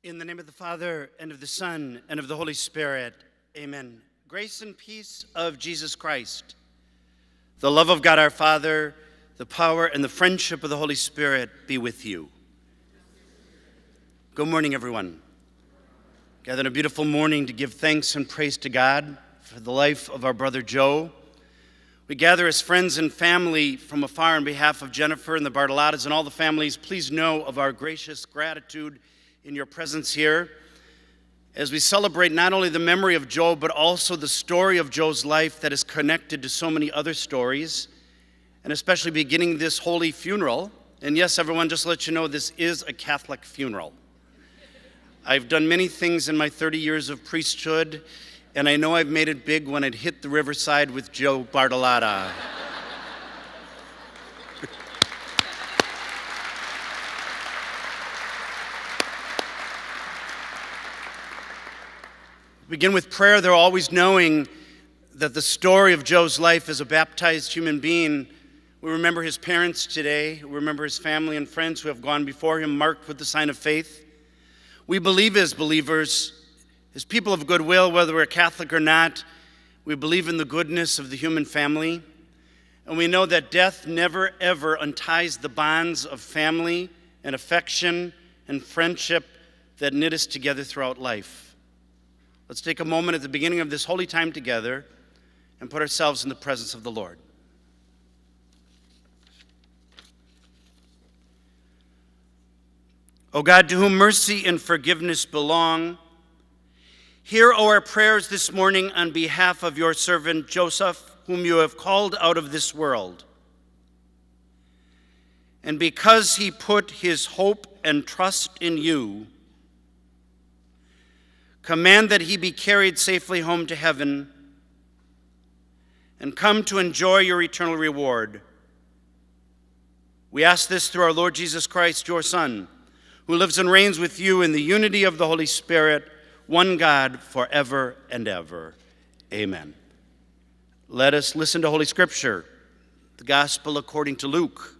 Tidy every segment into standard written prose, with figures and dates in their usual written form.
In the name of the Father, and of the Son, and of the Holy Spirit, amen. Grace and peace of Jesus Christ, the love of God our Father, the power and the friendship of the Holy Spirit be with you. Good morning, everyone. Gathered a beautiful morning to give thanks and praise to God for the life of our brother Joe. We gather as friends and family from afar on behalf of Jennifer and the Bartolottas and all the families. Please know of our gracious gratitude in your presence here as we celebrate not only the memory of Joe, but also the story of Joe's life that is connected to so many other stories, and especially beginning this holy funeral. And yes, everyone, just to let you know, this is a Catholic funeral. I've done many things in my 30 years of priesthood, and I know I've made it big when I'd hit the Riverside with Joe Bartolotta. Begin with prayer, though, always knowing that the story of Joe's life as a baptized human being, we remember his parents today, we remember his family and friends who have gone before him, marked with the sign of faith. We believe as believers, as people of goodwill, whether we're Catholic or not, we believe in the goodness of the human family, and we know that death never ever unties the bonds of family and affection and friendship that knit us together throughout life. Let's take a moment at the beginning of this holy time together and put ourselves in the presence of the Lord. O God, to whom mercy and forgiveness belong, hear our prayers this morning on behalf of your servant Joseph, whom you have called out of this world. And because he put his hope and trust in you, command that he be carried safely home to heaven and come to enjoy your eternal reward. We ask this through our Lord Jesus Christ, your Son, who lives and reigns with you in the unity of the Holy Spirit, one God, forever and ever. Amen. Let us listen to Holy Scripture, the Gospel according to Luke.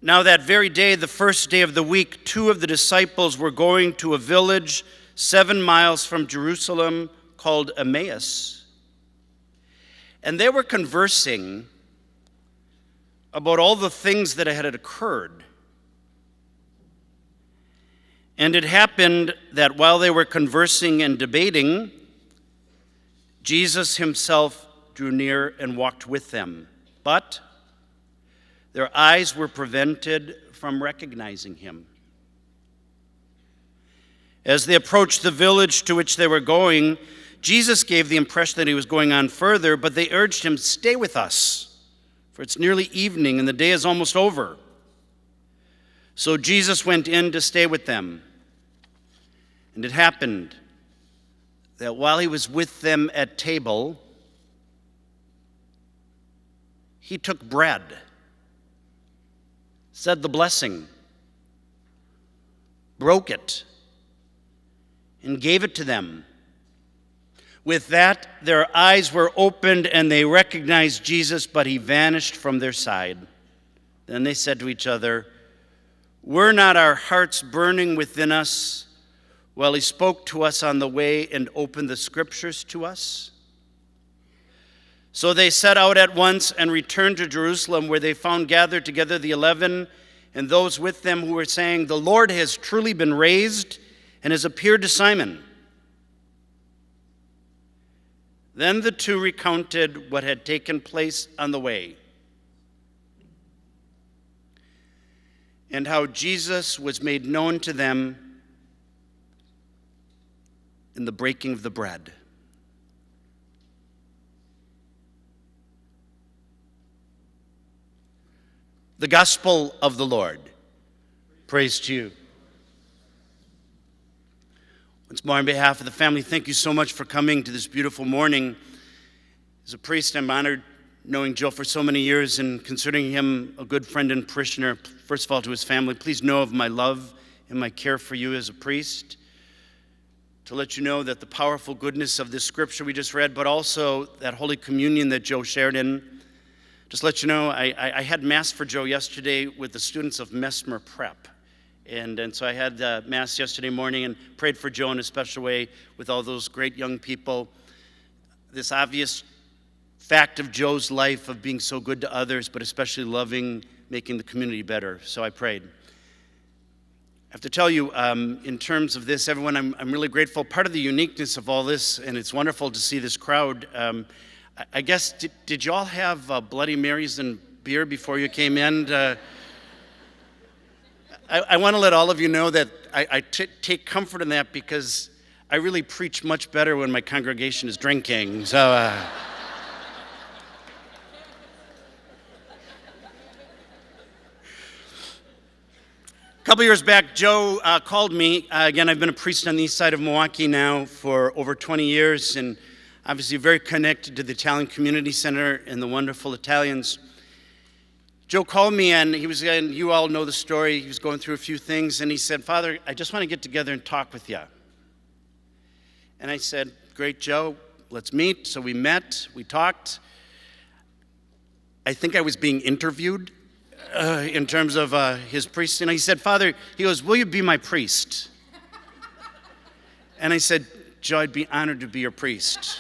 Now that very day, the first day of the week, two of the disciples were going to a village 7 miles from Jerusalem called Emmaus. And they were conversing about all the things that had occurred. And it happened that while they were conversing and debating, Jesus himself drew near and walked with them. But their eyes were prevented from recognizing him. As they approached the village to which they were going, Jesus gave the impression that he was going on further, but they urged him, "Stay with us, for it's nearly evening and the day is almost over." So Jesus went in to stay with them. And it happened that while he was with them at table, he took bread, said the blessing, broke it, and gave it to them. With that, their eyes were opened and they recognized Jesus, but he vanished from their side. Then they said to each other, "Were not our hearts burning within us while he spoke to us on the way and opened the Scriptures to us?" So they set out at once and returned to Jerusalem, where they found gathered together the 11 and those with them who were saying, "The Lord has truly been raised and has appeared to Simon." Then the two recounted what had taken place on the way and how Jesus was made known to them in the breaking of the bread. The Gospel of the Lord. Praise to you. Once more, on behalf of the family, thank you so much for coming to this beautiful morning. As a priest, I'm honored knowing Joe for so many years and considering him a good friend and parishioner. First of all, to his family, please know of my love and my care for you as a priest. To let you know that the powerful goodness of this scripture we just read, but also that Holy Communion that Joe shared in, Just let you know, I had Mass for Joe yesterday with the students of Mesmer Prep. And so I had Mass yesterday morning and prayed for Joe in a special way with all those great young people. This obvious fact of Joe's life of being so good to others, but especially loving, making the community better. So I prayed. I have to tell you, in terms of this, everyone, I'm really grateful. Part of the uniqueness of all this, and it's wonderful to see this crowd, I guess, did you all have Bloody Marys and beer before you came in? I want to let all of you know that I take comfort in that because I really preach much better when my congregation is drinking. So, a couple years back, Joe called me. Again, I've been a priest on the east side of Milwaukee now for over 20 years, and obviously very connected to the Italian Community Center and the wonderful Italians. Joe called me, and you all know the story, he was going through a few things, and he said, "Father, I just want to get together and talk with you." And I said, "Great, Joe, let's meet." So we met, we talked. I think I was being interviewed in terms of his priest, and he said, "Father," he goes, "will you be my priest?" And I said, "Joe, I'd be honored to be your priest."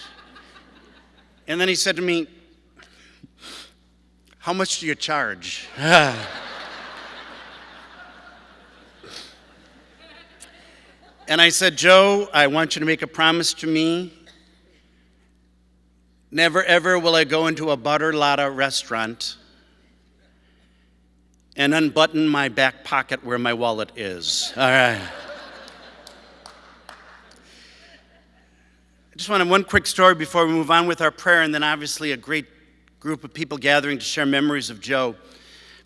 And then he said to me, "How much do you charge?" And I said, "Joe, I want you to make a promise to me. Never ever will I go into a Bartolotta restaurant and unbutton my back pocket where my wallet is." All right. I just wanted one quick story before we move on with our prayer, and then obviously a great group of people gathering to share memories of Joe.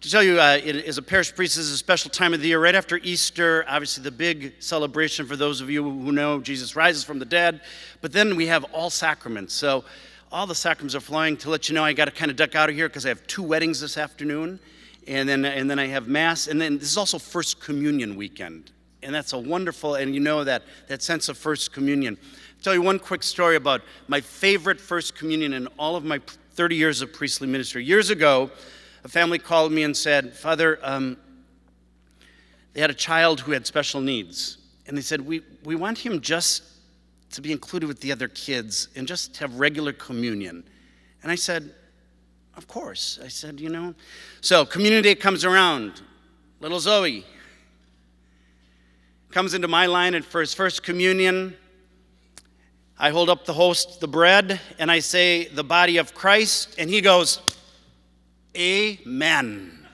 To tell you, as a parish priest, this is a special time of the year. Right after Easter, obviously the big celebration for those of you who know Jesus rises from the dead. But then we have all sacraments. So all the sacraments are flowing. To let you know, I got to kind of duck out of here because I have 2 weddings this afternoon. And then I have Mass. And then this is also First Communion weekend. And that's a wonderful, and you know that sense of First Communion. I'll tell you one quick story about my favorite First Communion in all of my 30 years of priestly ministry. Years ago, a family called me and said, "Father, they had a child who had special needs." And they said, we want him just to be included with the other kids and just have regular communion. And I said, "Of course." I said, So Communion Day comes around. Little Zoe comes into my line and for his first communion, I hold up the host, the bread, and I say, "The body of Christ," and he goes, "Amen."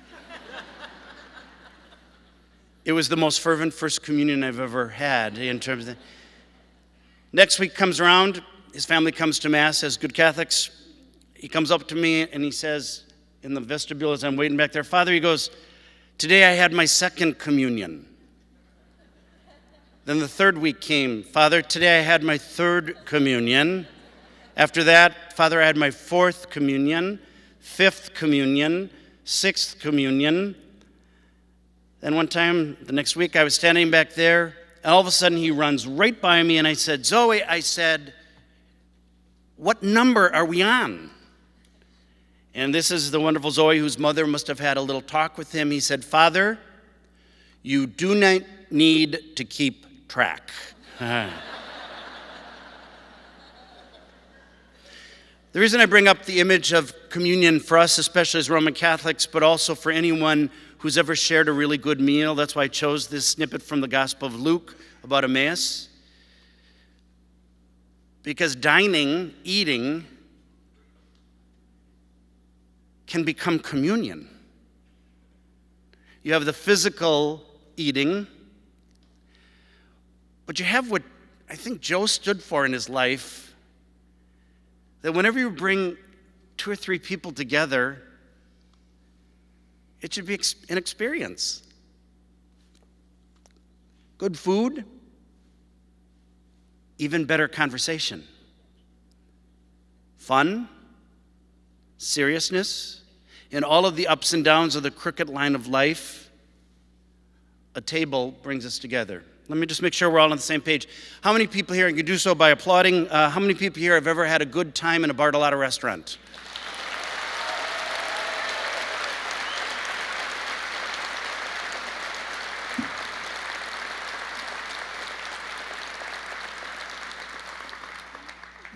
It was the most fervent First Communion I've ever had in terms of that. Next week comes around, his family comes to Mass as good Catholics. He comes up to me and he says, in the vestibule as I'm waiting back there, "Father," he goes, "today I had my second communion." Then the third week came. "Father, today I had my third communion." After that, "Father, I had my fourth communion, fifth communion, sixth communion." Then one time, the next week, I was standing back there, and all of a sudden he runs right by me, and I said, "Zoe," I said, "what number are we on?" And this is the wonderful Zoe, whose mother must have had a little talk with him. He said, "Father, you do not need to keep track." The reason I bring up the image of communion for us, especially as Roman Catholics, but also for anyone who's ever shared a really good meal, that's why I chose this snippet from the Gospel of Luke about Emmaus. Because dining, eating, can become communion. You have the physical eating, but you have what I think Joe stood for in his life, that whenever you bring 2 or 3 people together, it should be an experience. Good food, even better conversation. Fun, seriousness, in all of the ups and downs of the crooked line of life, a table brings us together. Let me just make sure we're all on the same page. How many people here, and you can do so by applauding, how many people here have ever had a good time in a Bartolotta restaurant?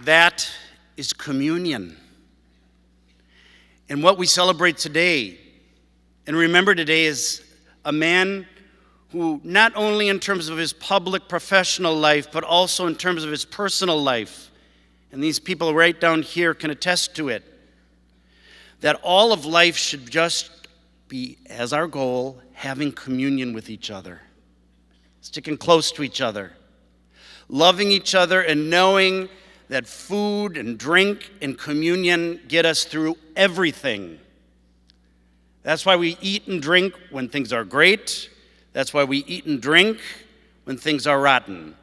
That is communion. And what we celebrate today and remember today is a man who, not only in terms of his public professional life, but also in terms of his personal life, and these people right down here can attest to it, that all of life should just be, as our goal, having communion with each other, sticking close to each other, loving each other, and knowing that food and drink and communion get us through everything. That's why we eat and drink when things are great. That's why we eat and drink when things are rotten.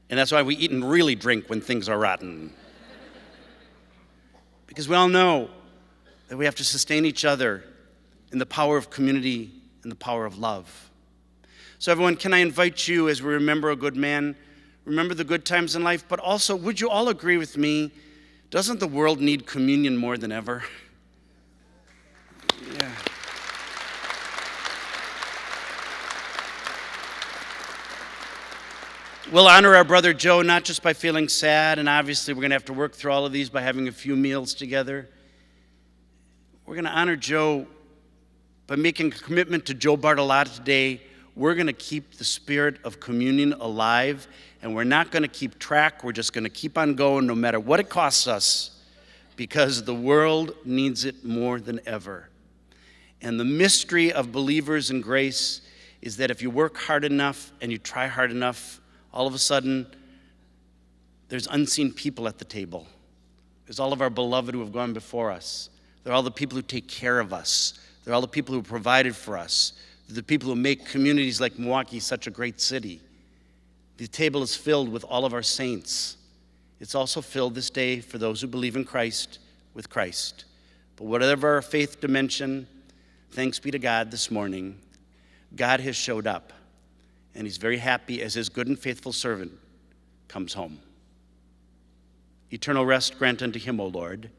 And that's why we eat and really drink when things are rotten. Because we all know that we have to sustain each other in the power of community and the power of love. So everyone, can I invite you, as we remember a good man, remember the good times in life, but also, would you all agree with me, doesn't the world need communion more than ever? Yeah. We'll honor our brother Joe not just by feeling sad, and obviously we're going to have to work through all of these by having a few meals together. We're going to honor Joe by making a commitment to Joe Bartolotta today. We're going to keep the spirit of communion alive, and we're not going to keep track. We're just going to keep on going no matter what it costs us, because the world needs it more than ever. And the mystery of believers in grace is that if you work hard enough and you try hard enough, all of a sudden, there's unseen people at the table. There's all of our beloved who have gone before us. They're all the people who take care of us. They're all the people who provided for us. They're the people who make communities like Milwaukee such a great city. The table is filled with all of our saints. It's also filled this day for those who believe in Christ with Christ. But whatever our faith dimension, thanks be to God this morning, God has showed up. And he's very happy as his good and faithful servant comes home. Eternal rest grant unto him, O Lord,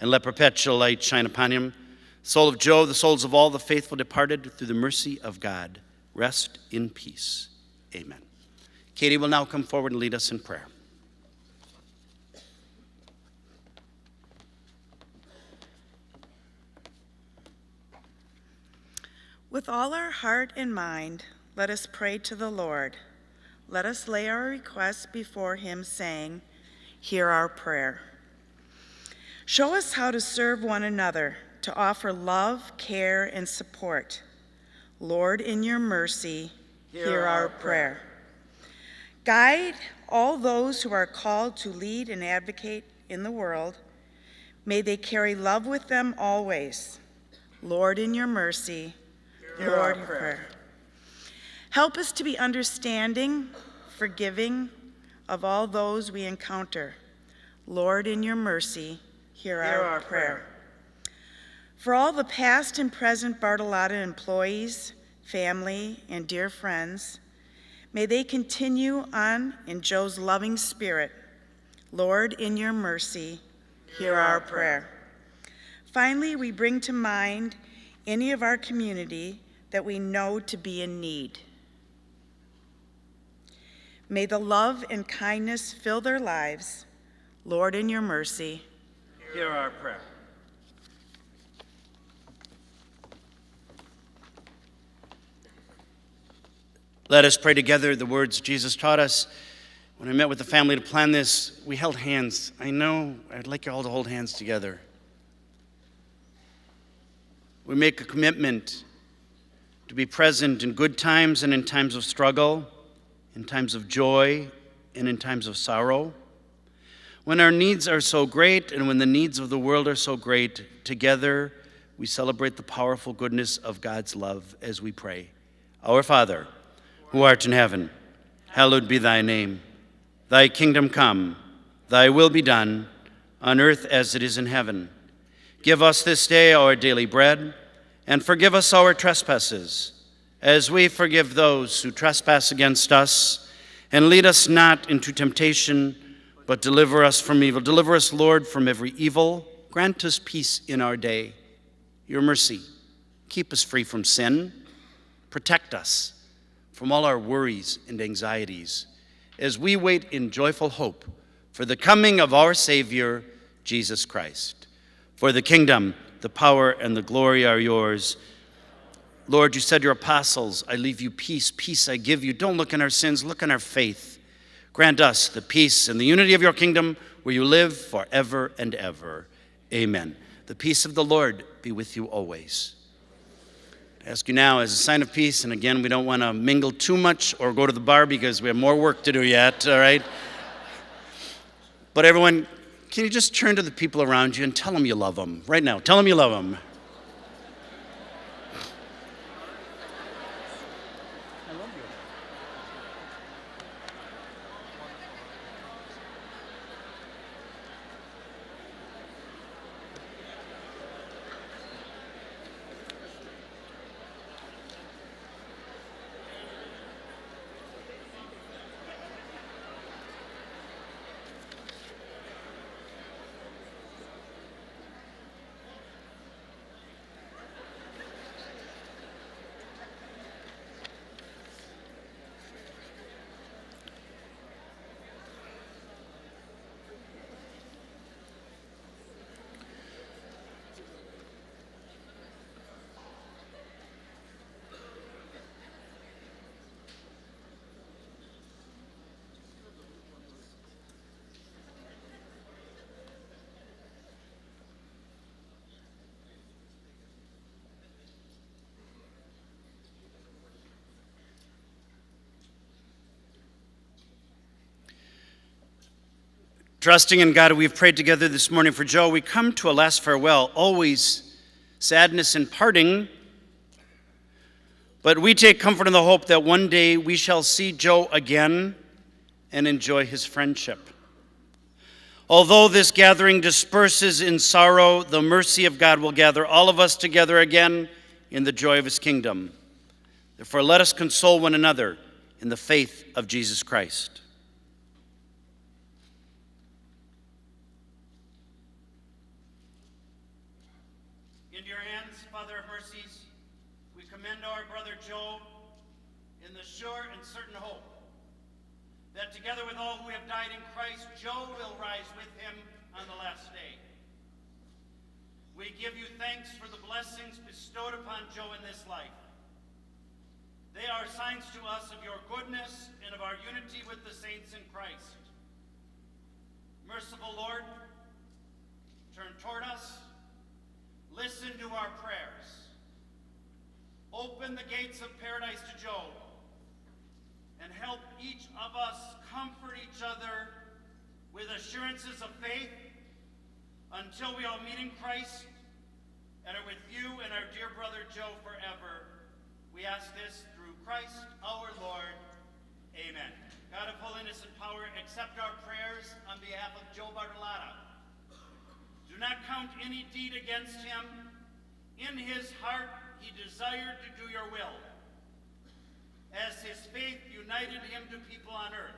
and let perpetual light shine upon him. Soul of Joe, the souls of all the faithful departed, through the mercy of God, rest in peace. Amen. Katie will now come forward and lead us in prayer. With all our heart and mind, let us pray to the Lord. Let us lay our requests before him, saying, "Hear our prayer." Show us how to serve one another, to offer love, care, and support. Lord, in your mercy, hear our prayer. Guide all those who are called to lead and advocate in the world. May they carry love with them always. Lord, in your mercy, hear our prayer. Help us to be understanding, forgiving of all those we encounter. Lord, in your mercy, hear our prayer. For all the past and present Bartolotta employees, family, and dear friends, may they continue on in Joe's loving spirit. Lord, in your mercy, hear our prayer. Finally, we bring to mind any of our community that we know to be in need. May the love and kindness fill their lives. Lord, in your mercy, Hear our prayer. Let us pray together the words Jesus taught us. When I met with the family to plan this, we held hands. I know I'd like you all to hold hands together. We make a commitment to be present in good times and in times of struggle, in times of joy and in times of sorrow. When our needs are so great and when the needs of the world are so great, together we celebrate the powerful goodness of God's love as we pray. Our Father, who art in heaven, hallowed be thy name. Thy kingdom come, thy will be done, on earth as it is in heaven. Give us this day our daily bread, and forgive us our trespasses, as we forgive those who trespass against us. And lead us not into temptation, but deliver us from evil. Deliver us, Lord, from every evil. Grant us peace in our day. Your mercy, keep us free from sin. Protect us from all our worries and anxieties, as we wait in joyful hope for the coming of our Savior, Jesus Christ. For the kingdom, the power, and the glory are yours. Lord, you said to your apostles, I leave you peace, peace I give you. Don't look on our sins, look on our faith. Grant us the peace and the unity of your kingdom, where you live forever and ever. Amen. The peace of the Lord be with you always. I ask you now, as a sign of peace, and again, we don't want to mingle too much or go to the bar because we have more work to do yet, all right? But everyone, can you just turn to the people around you and tell them you love them? Right now, tell them you love them. Trusting in God, we've prayed together this morning for Joe. We come to a last farewell, always sadness in parting, but we take comfort in the hope that one day we shall see Joe again and enjoy his friendship. Although this gathering disperses in sorrow, the mercy of God will gather all of us together again in the joy of his kingdom. Therefore, let us console one another in the faith of Jesus Christ. Into your hands, Father of mercies, we commend our brother Joe in the sure and certain hope that together with all who have died in Christ, Joe will rise with him on the last day. We give you thanks for the blessings bestowed upon Joe in this life. They are signs to us of your goodness and of our unity with the saints in Christ. Merciful Lord, turn toward us. Listen to our prayers. Open the gates of paradise to Joe and help each of us comfort each other with assurances of faith until we all meet in Christ and are with you and our dear brother Joe forever. We ask this through Christ our Lord. Amen. God of holiness and power, accept our prayers on behalf of Joe Bartolotta. Do not count any deed against him. In his heart he desired to do your will, as his faith united him to people on earth.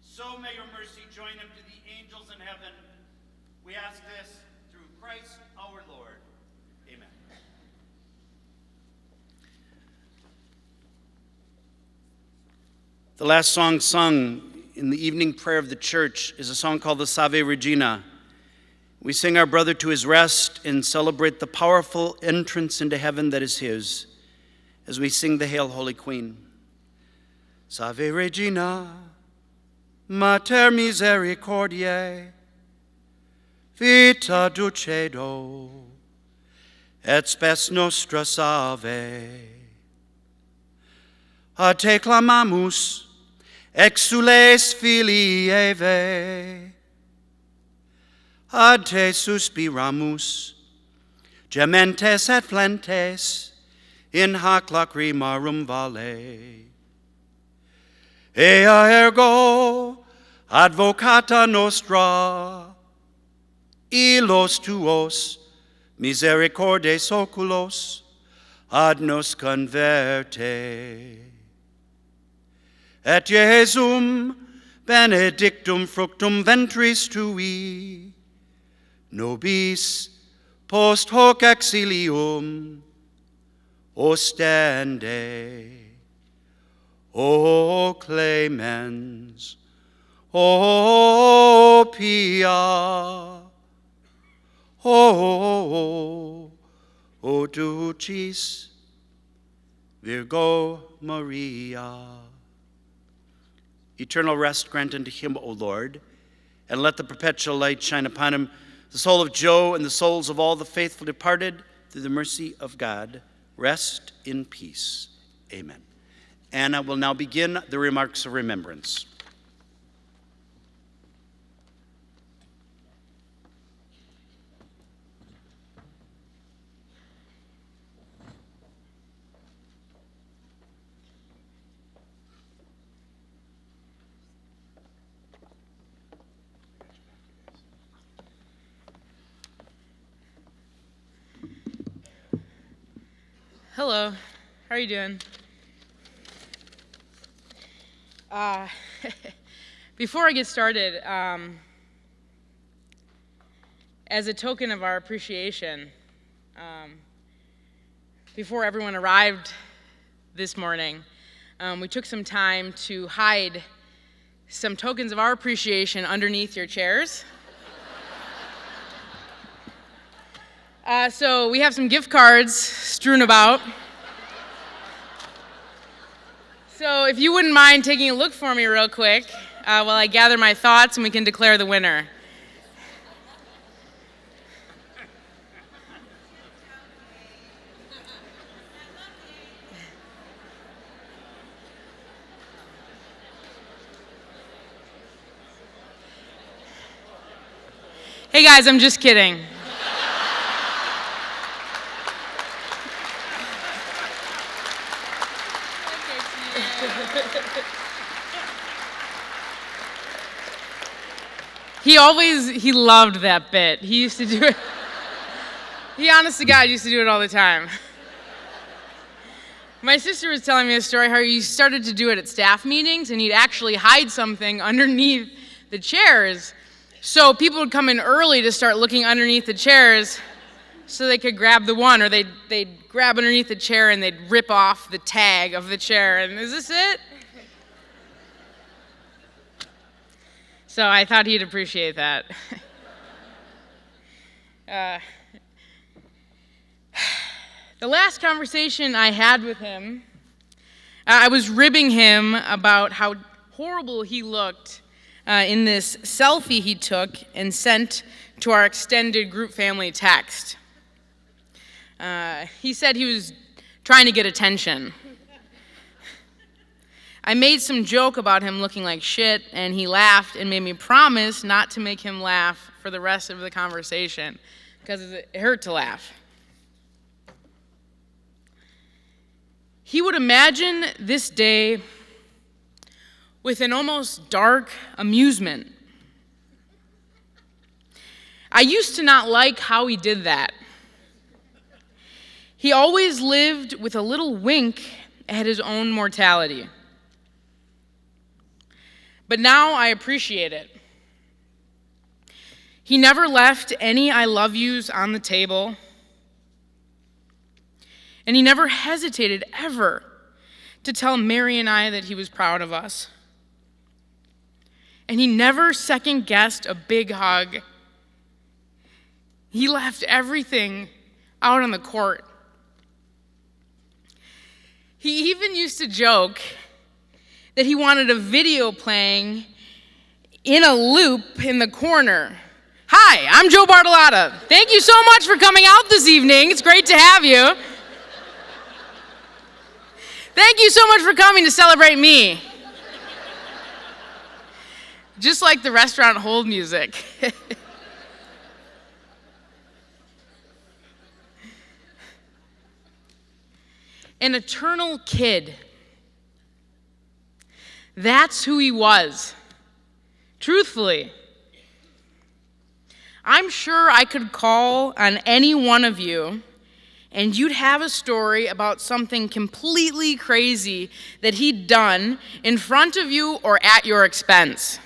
So may your mercy join him to the angels in heaven. We ask this through Christ our Lord. Amen. The last song sung in the evening prayer of the church is a song called the Salve Regina. We sing our brother to his rest and celebrate the powerful entrance into heaven that is his as we sing the Hail, Holy Queen. Salve Regina, Mater Misericordiae, vita dulcedo, et spes nostra salve. A te clamamus, exules filii Eve, ad te suspiramus, gementes et flentes, in hac lacrimarum vale. Ea ergo, advocata nostra, illos tuos, misericordes oculos, ad nos converte. Et Jesum benedictum fructum ventris tui, nobis post hoc exilium ostende. O clemens, O pia, o ducis Virgo Maria. Eternal rest grant unto him, O Lord, and let the perpetual light shine upon him, the soul of Joe and the souls of all the faithful departed, through the mercy of God. Rest in peace. Amen. Anna will now begin the remarks of remembrance. Hello, how are you doing? Before I get started, as a token of our appreciation, before everyone arrived this morning, we took some time to hide some tokens of our appreciation underneath your chairs. So we have some gift cards strewn about. So if you wouldn't mind taking a look for me real quick while I gather my thoughts and we can declare the winner. Hey guys, I'm just kidding. He loved that bit. He used to do it. He, honest to God, used to do it all the time. My sister was telling me a story how he started to do it at staff meetings, and he'd actually hide something underneath the chairs. So people would come in early to start looking underneath the chairs so they could grab the one, or they'd grab underneath the chair and they'd rip off the tag of the chair. And is this it? So I thought he'd appreciate that. The last conversation I had with him, I was ribbing him about how horrible he looked in this selfie he took and sent to our extended group family text. He said he was trying to get attention. I made some joke about him looking like shit, and he laughed and made me promise not to make him laugh for the rest of the conversation, because it hurt to laugh. He would imagine this day with an almost dark amusement. I used to not like how he did that. He always lived with a little wink at his own mortality. But now I appreciate it. He never left any I love yous on the table. And he never hesitated ever to tell Mary and I that he was proud of us. And he never second-guessed a big hug. He left everything out on the court. He even used to joke that he wanted a video playing in a loop in the corner. Hi, I'm Joe Bartolotta. Thank you so much for coming out this evening. It's great to have you. Thank you so much for coming to celebrate me. Just like the restaurant hold music. An eternal kid. That's who he was. Truthfully. I'm sure I could call on any one of you and you'd have a story about something completely crazy that he'd done in front of you or at your expense.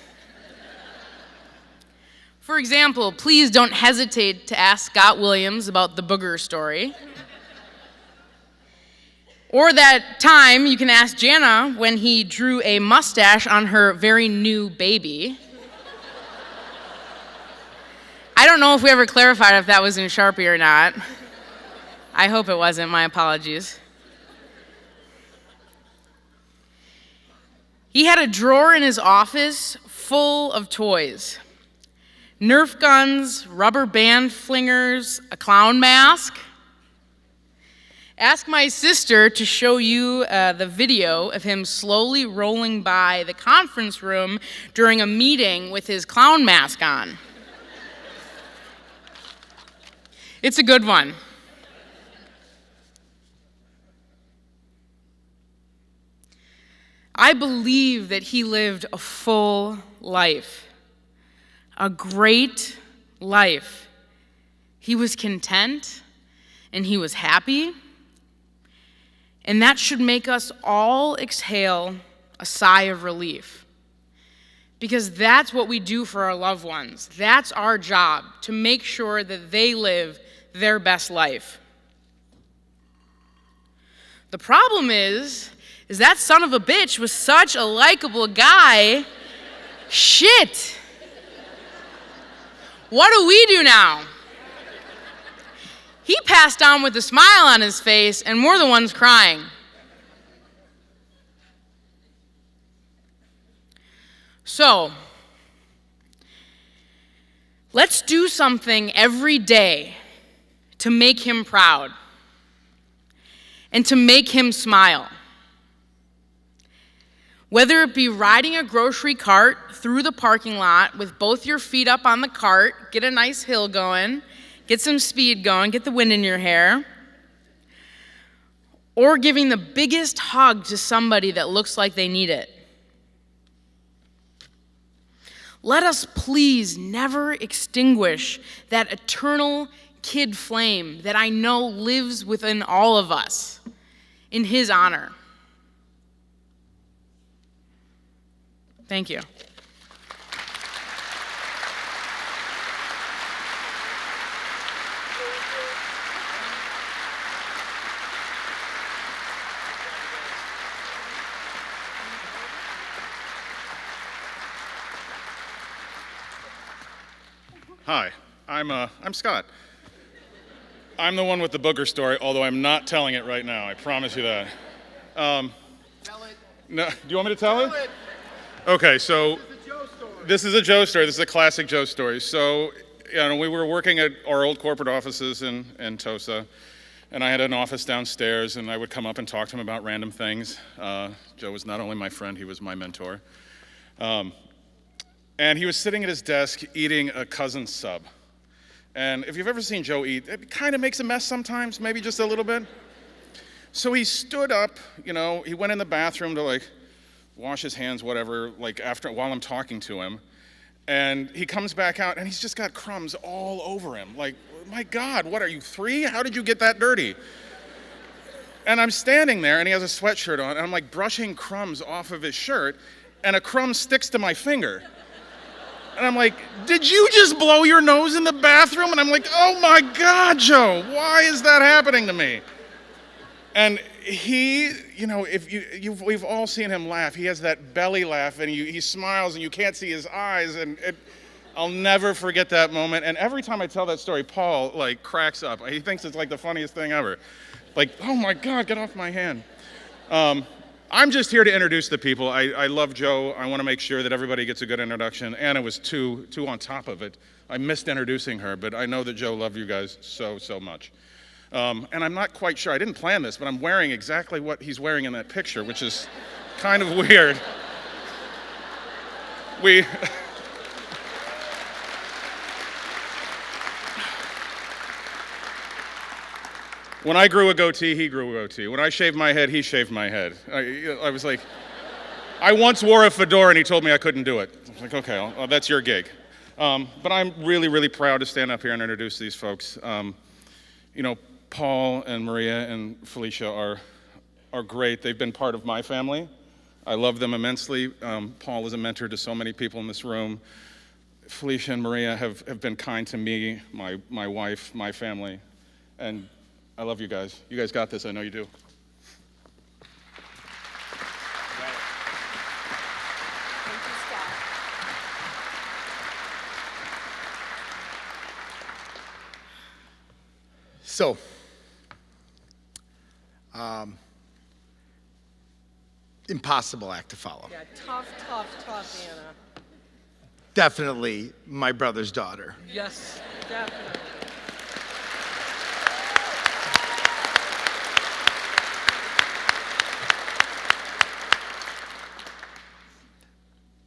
For example, please don't hesitate to ask Scott Williams about the booger story. Or that time, you can ask Jana, when he drew a mustache on her very new baby. I don't know if we ever clarified if that was in Sharpie or not. I hope it wasn't, my apologies. He had a drawer in his office full of toys. Nerf guns, rubber band flingers, a clown mask. Ask my sister to show you the video of him slowly rolling by the conference room during a meeting with his clown mask on. It's a good one. I believe that he lived a full life, a great life. He was content and he was happy. And that should make us all exhale a sigh of relief. Because that's what we do for our loved ones. That's our job, to make sure that they live their best life. The problem is that son of a bitch was such a likable guy. Shit. What do we do now? He passed on with a smile on his face, and we're the ones crying. So, let's do something every day to make him proud and to make him smile. Whether it be riding a grocery cart through the parking lot with both your feet up on the cart, get a nice hill going, get some speed going, get the wind in your hair, or giving the biggest hug to somebody that looks like they need it. Let us please never extinguish that eternal kid flame that I know lives within all of us in his honor. Thank you. Hi, I'm Scott. I'm the one with the booger story, although I'm not telling it right now. I promise you that. Tell it. No, do you want me to tell it? Tell it. Okay, so It's a Joe story. this is a Joe story. This is a classic Joe story. So, we were working at our old corporate offices in Tosa, and I had an office downstairs, and I would come up and talk to him about random things. Joe was not only my friend, he was my mentor. And he was sitting at his desk eating a cousin sub. And if you've ever seen Joe eat, it kind of makes a mess sometimes, maybe just a little bit. So he stood up, he went in the bathroom to wash his hands, whatever, while I'm talking to him. And he comes back out and he's just got crumbs all over him. My God, what are you, 3? How did you get that dirty? And I'm standing there and he has a sweatshirt on and I'm brushing crumbs off of his shirt and a crumb sticks to my finger. And I'm like, did you just blow your nose in the bathroom? And I'm like, oh my God, Joe, why is that happening to me? And he, we've all seen him laugh. He has that belly laugh and he smiles and you can't see his eyes. And I'll never forget that moment. And every time I tell that story, Paul cracks up. He thinks it's the funniest thing ever. Oh my God, get off my hand. I'm just here to introduce the people. I love Joe. I want to make sure that everybody gets a good introduction. Anna was too on top of it. I missed introducing her, but I know that Joe loved you guys so much. And I'm not quite sure. I didn't plan this, but I'm wearing exactly what he's wearing in that picture, which is kind of weird. When I grew a goatee, he grew a goatee. When I shaved my head, he shaved my head. I was like, I once wore a fedora and he told me I couldn't do it. I was like, okay, well, that's your gig. But I'm really, really proud to stand up here and introduce these folks. Paul and Maria and Felicia are great. They've been part of my family. I love them immensely. Paul is a mentor to so many people in this room. Felicia and Maria have been kind to me, my wife, my family, and I love you guys. You guys got this, I know you do. So, impossible act to follow. Yeah, tough, Anna. Definitely my brother's daughter. Yes, definitely.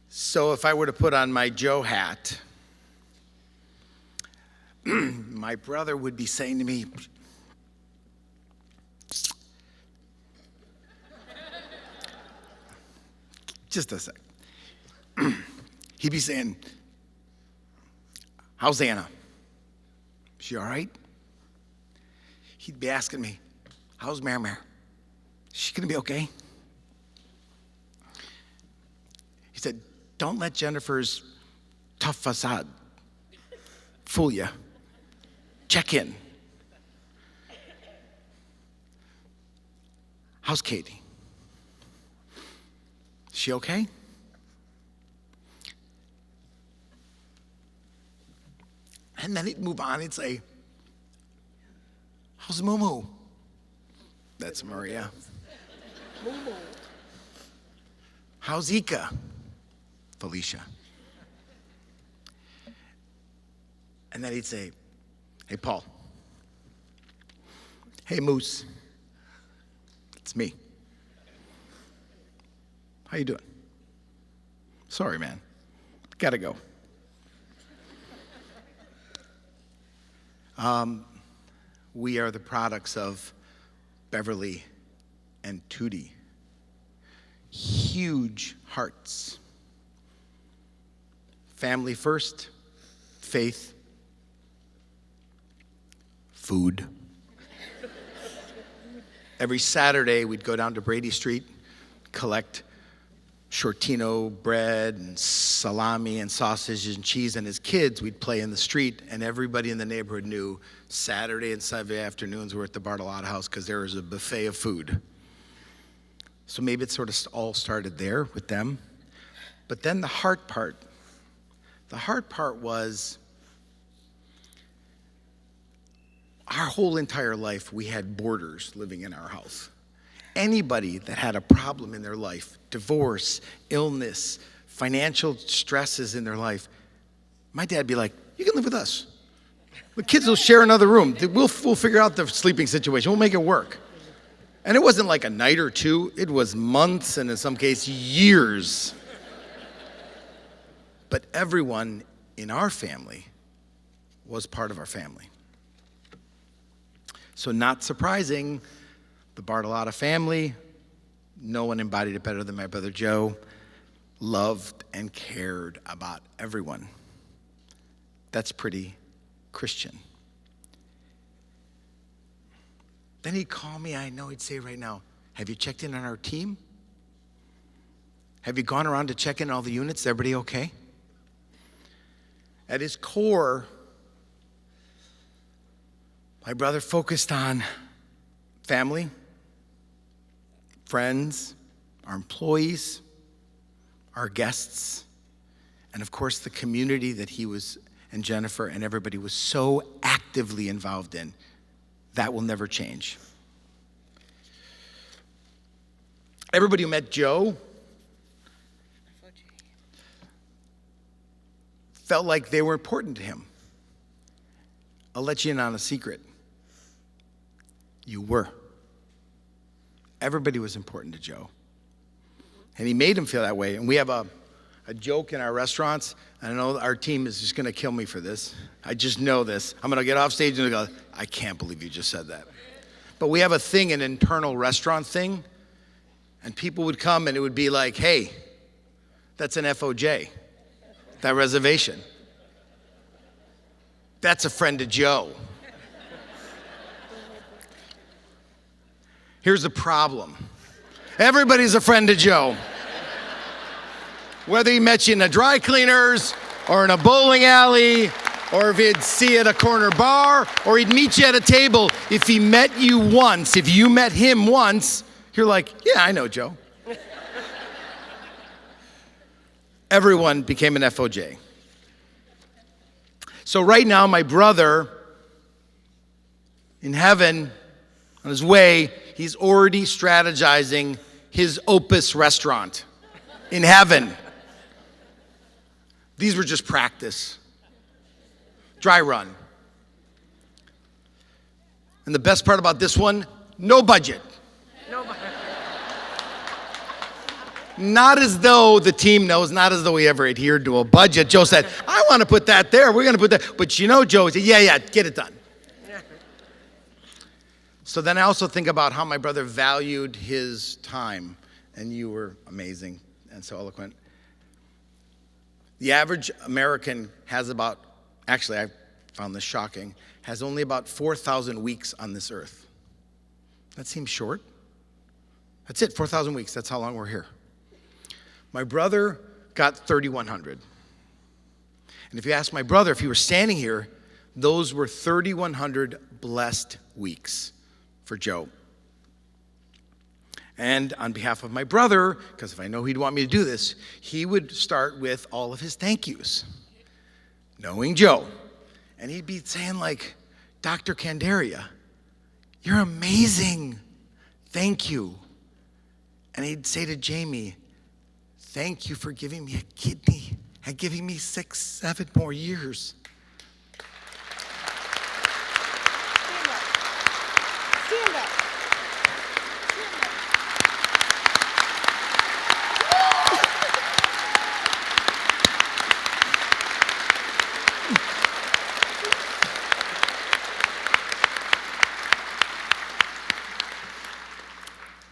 So if I were to put on my Joe hat, my brother would be saying to me, just a sec. He'd be saying, how's Anna? She all right? He'd be asking me, how's Mary? Is she gonna be okay? He said, don't let Jennifer's tough facade fool you. Check in. How's Katie? Is she okay? And then he'd move on. He'd say, how's Moo? That's Maria. How's Ika? Felicia. And then he'd say, hey, Paul. Hey, Moose. It's me. How you doing? Sorry, man. Gotta go. We are the products of Beverly and Tootie. Huge hearts. Family first, faith, food. Every Saturday, we'd go down to Brady Street, collect shortino bread and salami and sausages and cheese, and as kids, we'd play in the street, and everybody in the neighborhood knew Saturday and Sunday afternoons were at the Bartolotta house because there was a buffet of food. So maybe it sort of all started there with them. But then the hard part was our whole entire life, we had boarders living in our house. Anybody that had a problem in their life, divorce, illness, financial stresses in their life, my dad'd be like, you can live with us. The kids will share another room. We'll figure out the sleeping situation. We'll make it work. And it wasn't like a night or two. It was months and in some cases years. But everyone in our family was part of our family. So not surprising, the Bartolotta family, no one embodied it better than my brother Joe, loved and cared about everyone. That's pretty Christian. Then he'd call me, I know he'd say right now, have you checked in on our team? Have you gone around to check in all the units? Everybody okay? At his core, my brother focused on family, friends, our employees, our guests, and of course the community that he was, and Jennifer and everybody was so actively involved in. That will never change. Everybody who met Joe felt like they were important to him. I'll let you in on a secret. You were. Everybody was important to Joe. And he made him feel that way. And we have a joke in our restaurants. I know our team is just going to kill me for this. I just know this. I'm going to get off stage and go, I can't believe you just said that. But we have a thing, an internal restaurant thing. And people would come and it would be like, hey, that's an FOJ, that reservation. That's a friend of Joe. Here's the problem. Everybody's a friend of Joe. Whether he met you in a dry cleaners or in a bowling alley or if he'd see you at a corner bar or he'd meet you at a table, if he met you once, if you met him once, you're like, yeah, I know Joe. Everyone became an FOJ. So right now, my brother In heaven, on his way, he's already strategizing his Opus restaurant. In heaven. These were just practice. Dry run. And the best part about this one, no budget. Not as though the team knows, not as though we ever adhered to a budget. Joe said, I want to put that there. We're going to put that. But Joe said, yeah, get it done. So then I also think about how my brother valued his time. And you were amazing and so eloquent. The average American has about, actually I found this shocking, has only about 4,000 weeks on this earth. That seems short. That's it, 4,000 weeks. That's how long we're here. My brother got 3,100. And if you ask my brother if he were standing here, those were 3,100 blessed weeks for Joe. And on behalf of my brother, because if I know he'd want me to do this, he would start with all of his thank yous, knowing Joe. And he'd be saying like, Dr. Candaria, you're amazing. Thank you. And he'd say to Jamie, thank you for giving me a kidney and giving me 6, 7 more years. Stand up.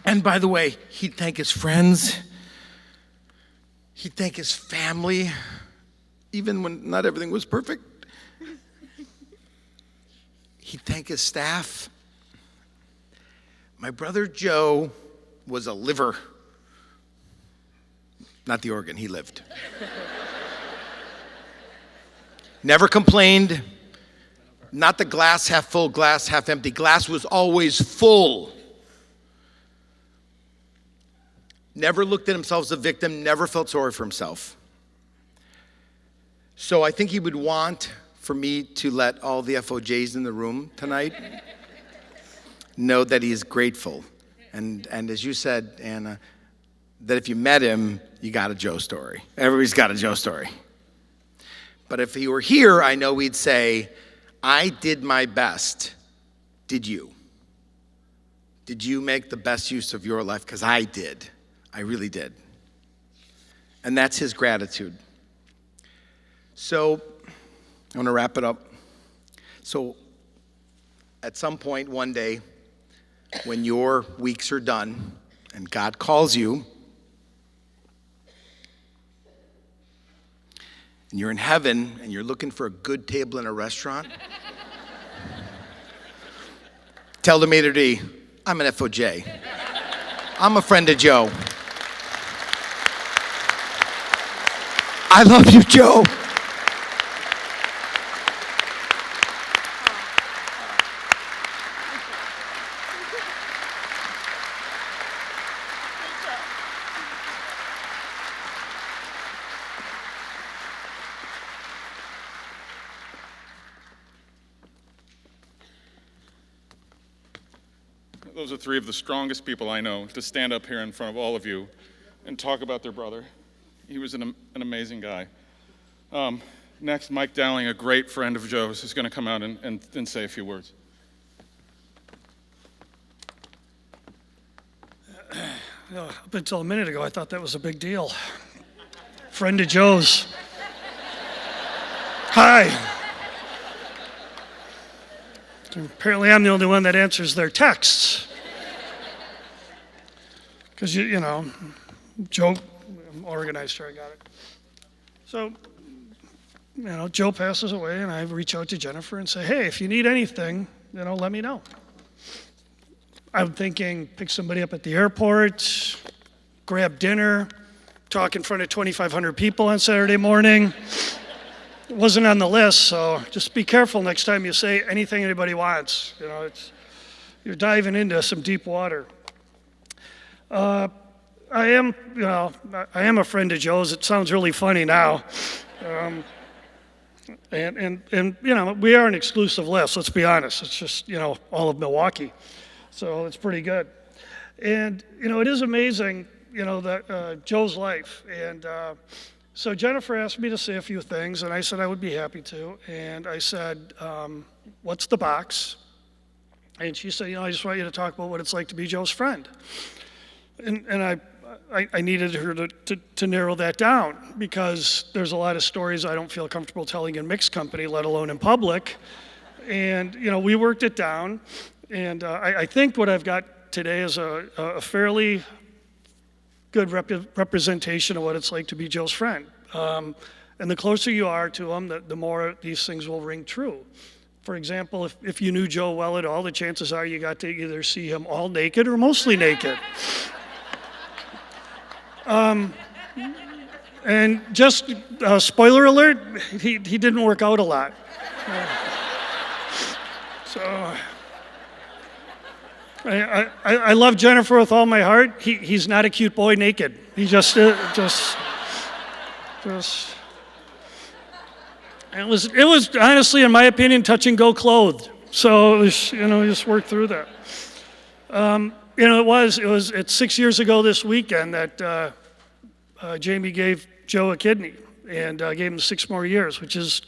And by the way, he'd thank his friends. He'd thank his family, even when not everything was perfect. He'd thank his staff. My brother Joe was a liver. Not the organ, he lived. Never complained. Not the glass half full, glass half empty. Glass was always full. Never looked at himself as a victim, never felt sorry for himself. So I think he would want for me to let all the FOJs in the room tonight know that he is grateful. And as you said, Anna, that if you met him, you got a Joe story. Everybody's got a Joe story. But if he were here, I know he'd say, I did my best. Did you? Did you make the best use of your life? Because I did. I really did. And that's his gratitude. So I want to wrap it up. So at some point one day, when your weeks are done and God calls you, and you're in heaven and you're looking for a good table in a restaurant, tell the maitre d', I'm an FOJ. I'm a friend of Joe. I love you, Joe. Those are 3 of the strongest people I know to stand up here in front of all of you and talk about their brother. He was an amazing guy. Next, Mike Dowling, a great friend of Joe's, is going to come out and say a few words. Up until a minute ago, I thought that was a big deal. Friend of Joe's. Hi. Apparently, I'm the only one that answers their texts. Because, you know, Joe, I'm organized here, I got it. So, you know, Joe passes away, and I reach out to Jennifer and say, hey, if you need anything, you know, let me know. I'm thinking pick somebody up at the airport, grab dinner, talk in front of 2,500 people on Saturday morning. It wasn't on the list, so just be careful next time you say anything anybody wants. You know, you're diving into some deep water. I am a friend of Joe's. It sounds really funny now. And you know, we are an exclusive list, let's be honest. It's just, you know, all of Milwaukee. So it's pretty good. And, you know, it is amazing, you know, that Joe's life. And so Jennifer asked me to say a few things, and I said I would be happy to. And I said, what's the box? And she said, you know, I just want you to talk about what it's like to be Joe's friend. And I needed her to narrow that down, because there's a lot of stories I don't feel comfortable telling in mixed company, let alone in public. And, you know, we worked it down. And I think what I've got today is a fairly good representation of what it's like to be Joe's friend. And the closer you are to him, the more these things will ring true. For example, if you knew Joe well at all, the chances are you got to either see him all naked or mostly naked. And just spoiler alert, he didn't work out a lot. So I love Jennifer with all my heart. He's not a cute boy naked. He just. It was honestly, in my opinion, touch and go clothed. So it was, you know, just worked through that. You know, it's 6 years ago this weekend that Jamie gave Joe a kidney and gave him 6 more years, which is,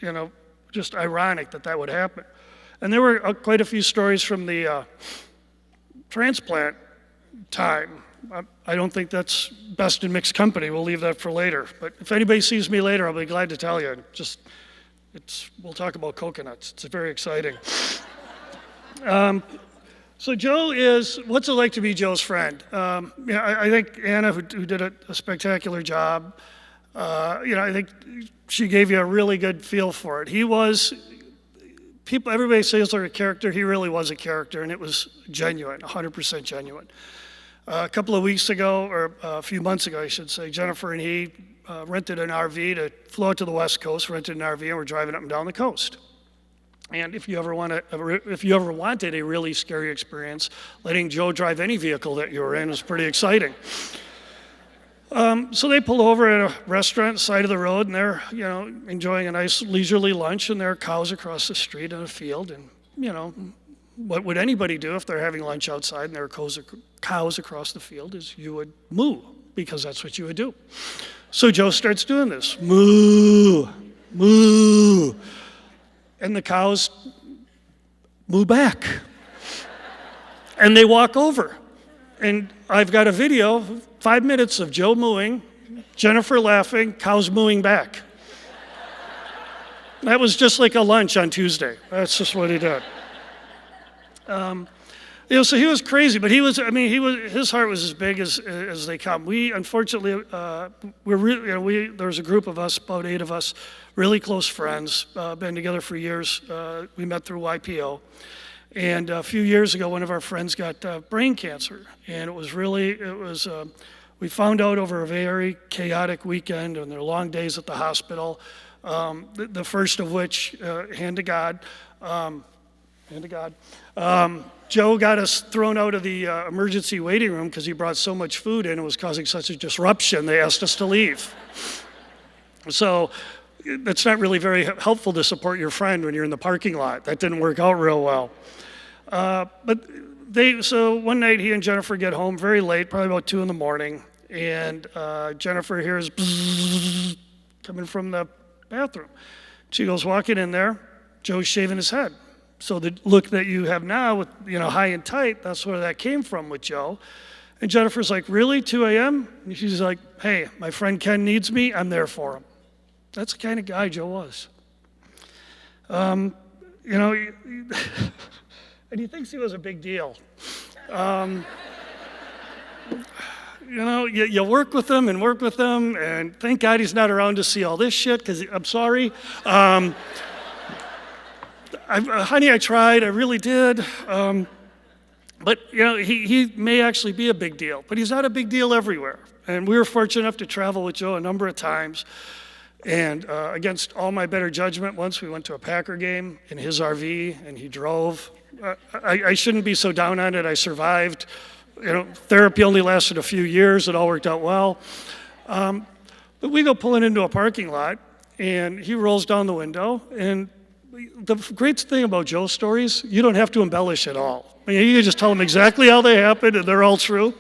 you know, just ironic that would happen. And there were quite a few stories from the transplant time. I don't think that's best in mixed company. We'll leave that for later. But if anybody sees me later, I'll be glad to tell you. We'll talk about coconuts. It's very exciting. So Joe what's it like to be Joe's friend? I think Anna, who did a spectacular job, you know, I think she gave you a really good feel for it. Everybody says they're a character. He really was a character, and it was genuine, 100% genuine. A couple of weeks ago, or a few months ago, I should say, Jennifer and he rented an RV flew out to the West Coast, rented an RV, and we're driving up and down the coast. And if you ever wanted a really scary experience, letting Joe drive any vehicle that you were in was pretty exciting. So they pull over at a restaurant side of the road, and they're, you know, enjoying a nice leisurely lunch, and there are cows across the street in a field, and, you know, what would anybody do if they're having lunch outside and there are cows across the field is you would moo, because that's what you would do. So Joe starts doing this, moo, moo, and the cows moo back. And they walk over. And I've got a video, 5 minutes of Joe mooing, Jennifer laughing, cows mooing back. That was just like a lunch on Tuesday. That's just what he did. You know, so he was crazy, but his heart was as big as they come. We, unfortunately, there was a group of us, about 8 of us, really close friends, been together for years. We met through YPO. And a few years ago, one of our friends got brain cancer. And we found out over a very chaotic weekend, and their long days at the hospital, the first of which, hand to God, Joe got us thrown out of the emergency waiting room because he brought so much food in, it was causing such a disruption, they asked us to leave. So it's not really very helpful to support your friend when you're in the parking lot. That didn't work out real well. So one night he and Jennifer get home very late, probably about 2 a.m, and Jennifer hears bzzz coming from the bathroom. She goes walking in there, Joe's shaving his head. So the look that you have now with, you know, high and tight, that's where that came from with Joe. And Jennifer's like, really, 2 a.m? And she's like, hey, my friend Ken needs me, I'm there for him. That's the kind of guy Joe was. You know, and he thinks he was a big deal. You know, you work with him, and thank God he's not around to see all this shit, because I'm sorry. Honey, I tried, I really did. But, you know, he may actually be a big deal, but he's not a big deal everywhere. And we were fortunate enough to travel with Joe a number of times. And against all my better judgment, once we went to a Packer game in his RV, and he drove. I shouldn't be so down on it. I survived. You know, therapy only lasted a few years. It all worked out well. But we go pulling into a parking lot, and he rolls down the window. And the great thing about Joe's stories, you don't have to embellish at all. I mean, you can just tell them exactly how they happened, and they're all true.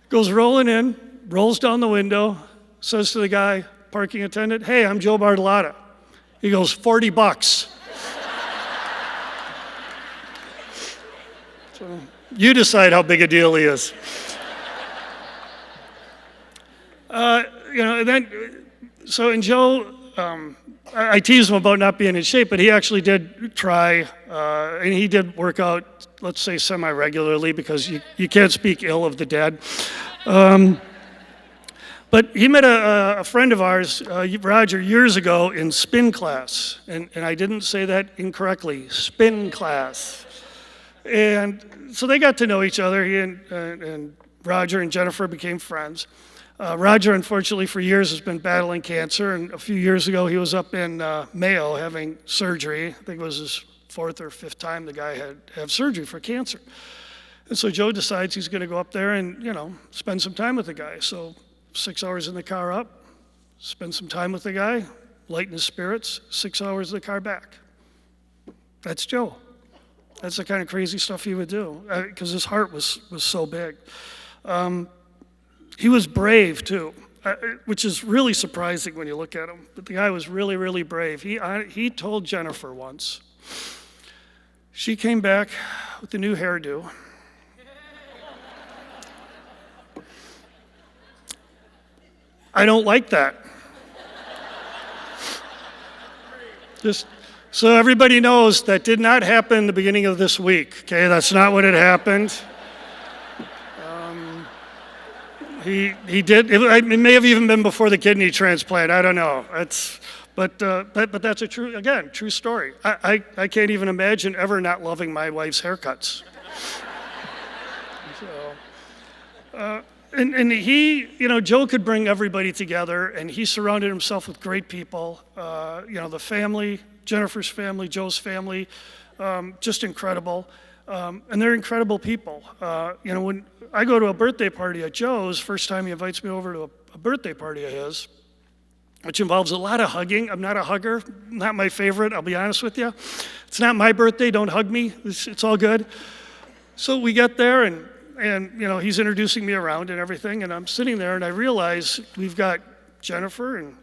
Goes rolling in, rolls down the window, says to the guy, parking attendant, "Hey, I'm Joe Bartolotta." He goes, $40. So you decide how big a deal he is. And Joe, I teased him about not being in shape, but he actually did try, and he did work out, let's say, semi-regularly, because you can't speak ill of the dead. But he met a friend of ours, Roger, years ago in spin class, and I didn't say that incorrectly, spin class. And so they got to know each other. He and Roger and Jennifer became friends. Roger, unfortunately, for years has been battling cancer, and a few years ago he was up in Mayo having surgery. I think it was his 4th or 5th time the guy had to have surgery for cancer. And so Joe decides he's going to go up there and, spend some time with the guy. So 6 hours in the car up, spend some time with the guy, lighten his spirits, 6 hours in the car back. That's Joe. That's the kind of crazy stuff he would do, because his heart was so big. He was brave, too, which is really surprising when you look at him. But the guy was really, really brave. He told Jennifer once, she came back with a new hairdo. I don't like that. Just so everybody knows, that did not happen the beginning of this week, okay? That's not what had happened. He did. It may have even been before the kidney transplant. I don't know. But that's a true story. I can't even imagine ever not loving my wife's haircuts. And he, Joe could bring everybody together, and he surrounded himself with great people. The family, Jennifer's family, Joe's family, just incredible. And they're incredible people. When I go to a birthday party at Joe's, first time he invites me over to a birthday party of his, which involves a lot of hugging. I'm not a hugger, not my favorite, I'll be honest with you. It's not my birthday, don't hug me, it's all good. So we get there, and he's introducing me around and everything, and I'm sitting there, and I realize we've got Jennifer and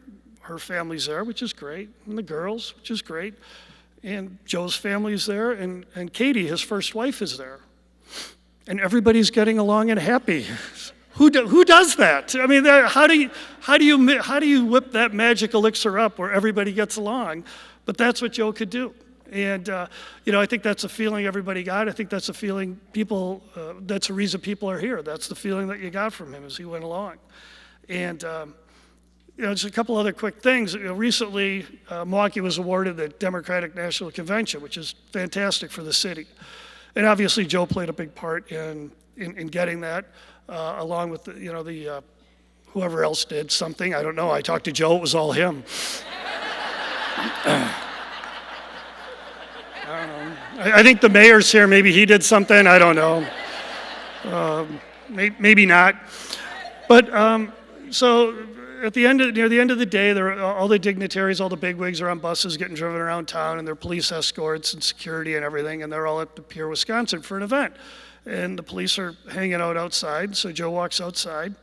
her family's there, which is great, and the girls, which is great. And Joe's family's there, and Katie, his first wife, is there. And everybody's getting along and happy. Who does that? I mean, how do you whip that magic elixir up where everybody gets along? But that's what Joe could do. And I think that's a feeling everybody got. I think that's a feeling that's the reason people are here. That's the feeling that you got from him as he went along. And just a couple other quick things. Recently, Milwaukee was awarded the Democratic National Convention, which is fantastic for the city. And obviously, Joe played a big part in getting that, along with whoever else did something. I don't know. I talked to Joe. It was all him. I don't know. I think the mayor's here. Maybe he did something. I don't know. Maybe not. But so. Near the end of the day, all the dignitaries, all the bigwigs are on buses getting driven around town, and they're police escorts and security and everything, and they're all at the Pier, Wisconsin for an event. And the police are hanging out outside, so Joe walks outside,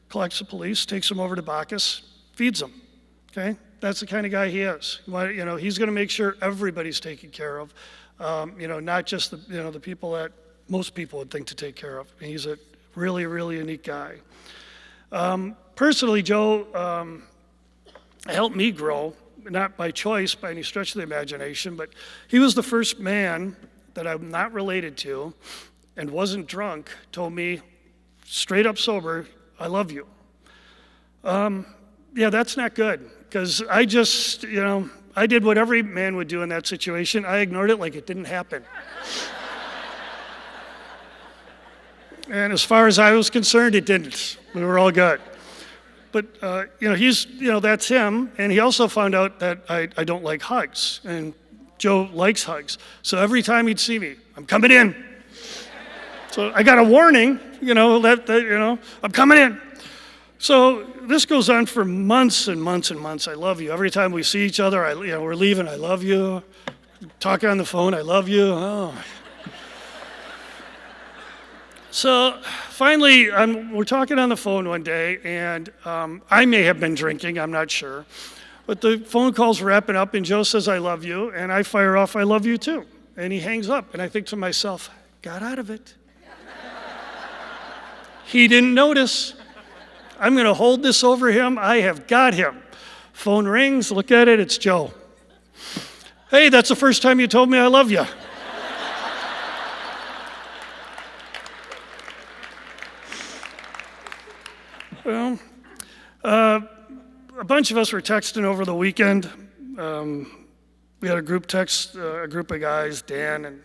collects the police, takes them over to Bacchus, feeds them, okay? That's the kind of guy he is. He's gonna make sure everybody's taken care of, not just the people that most people would think to take care of. He's a really, really unique guy. Personally, Joe helped me grow, not by choice, by any stretch of the imagination, but he was the first man that I'm not related to and wasn't drunk, told me, straight up sober, I love you. That's not good, because I just, I did what every man would do in that situation. I ignored it like it didn't happen. And as far as I was concerned, it didn't. We were all good. But, that's him. And he also found out that I don't like hugs. And Joe likes hugs. So every time he'd see me, I'm coming in. So I got a warning, I'm coming in. So this goes on for months and months and months. I love you. Every time we see each other, we're leaving, I love you. Talking on the phone, I love you. Oh. So finally, we're talking on the phone one day, and I may have been drinking, I'm not sure. But the phone call's wrapping up, and Joe says, I love you, and I fire off, I love you too. And he hangs up, and I think to myself, got out of it. He didn't notice. I'm going to hold this over him. I have got him. Phone rings, look at it, it's Joe. Hey, that's the first time you told me I love you. Well, a bunch of us were texting over the weekend. We had a group text, a group of guys, Dan and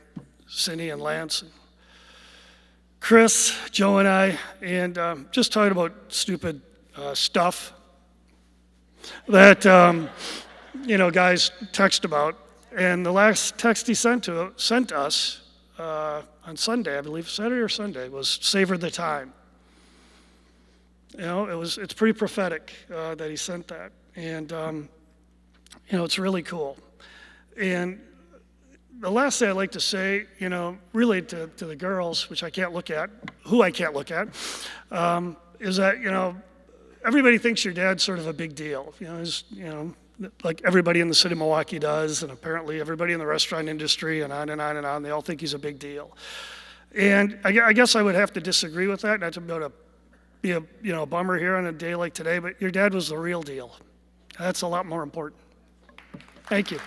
Cindy and Lance, and Chris, Joe and I, and just talking about stupid stuff that, guys text about. And the last text he sent us on Sunday, I believe, Saturday or Sunday, was savor the time. It's pretty prophetic that he sent that. And, it's really cool. And the last thing I'd like to say, really to the girls, which I can't look at, who I can't look at, is that, everybody thinks your dad's sort of a big deal. Like everybody in the city of Milwaukee does, and apparently everybody in the restaurant industry, and on and on and on, they all think he's a big deal. And I guess I would have to disagree with that, not to be a bummer here on a day like today, but your dad was the real deal. That's a lot more important. Thank you.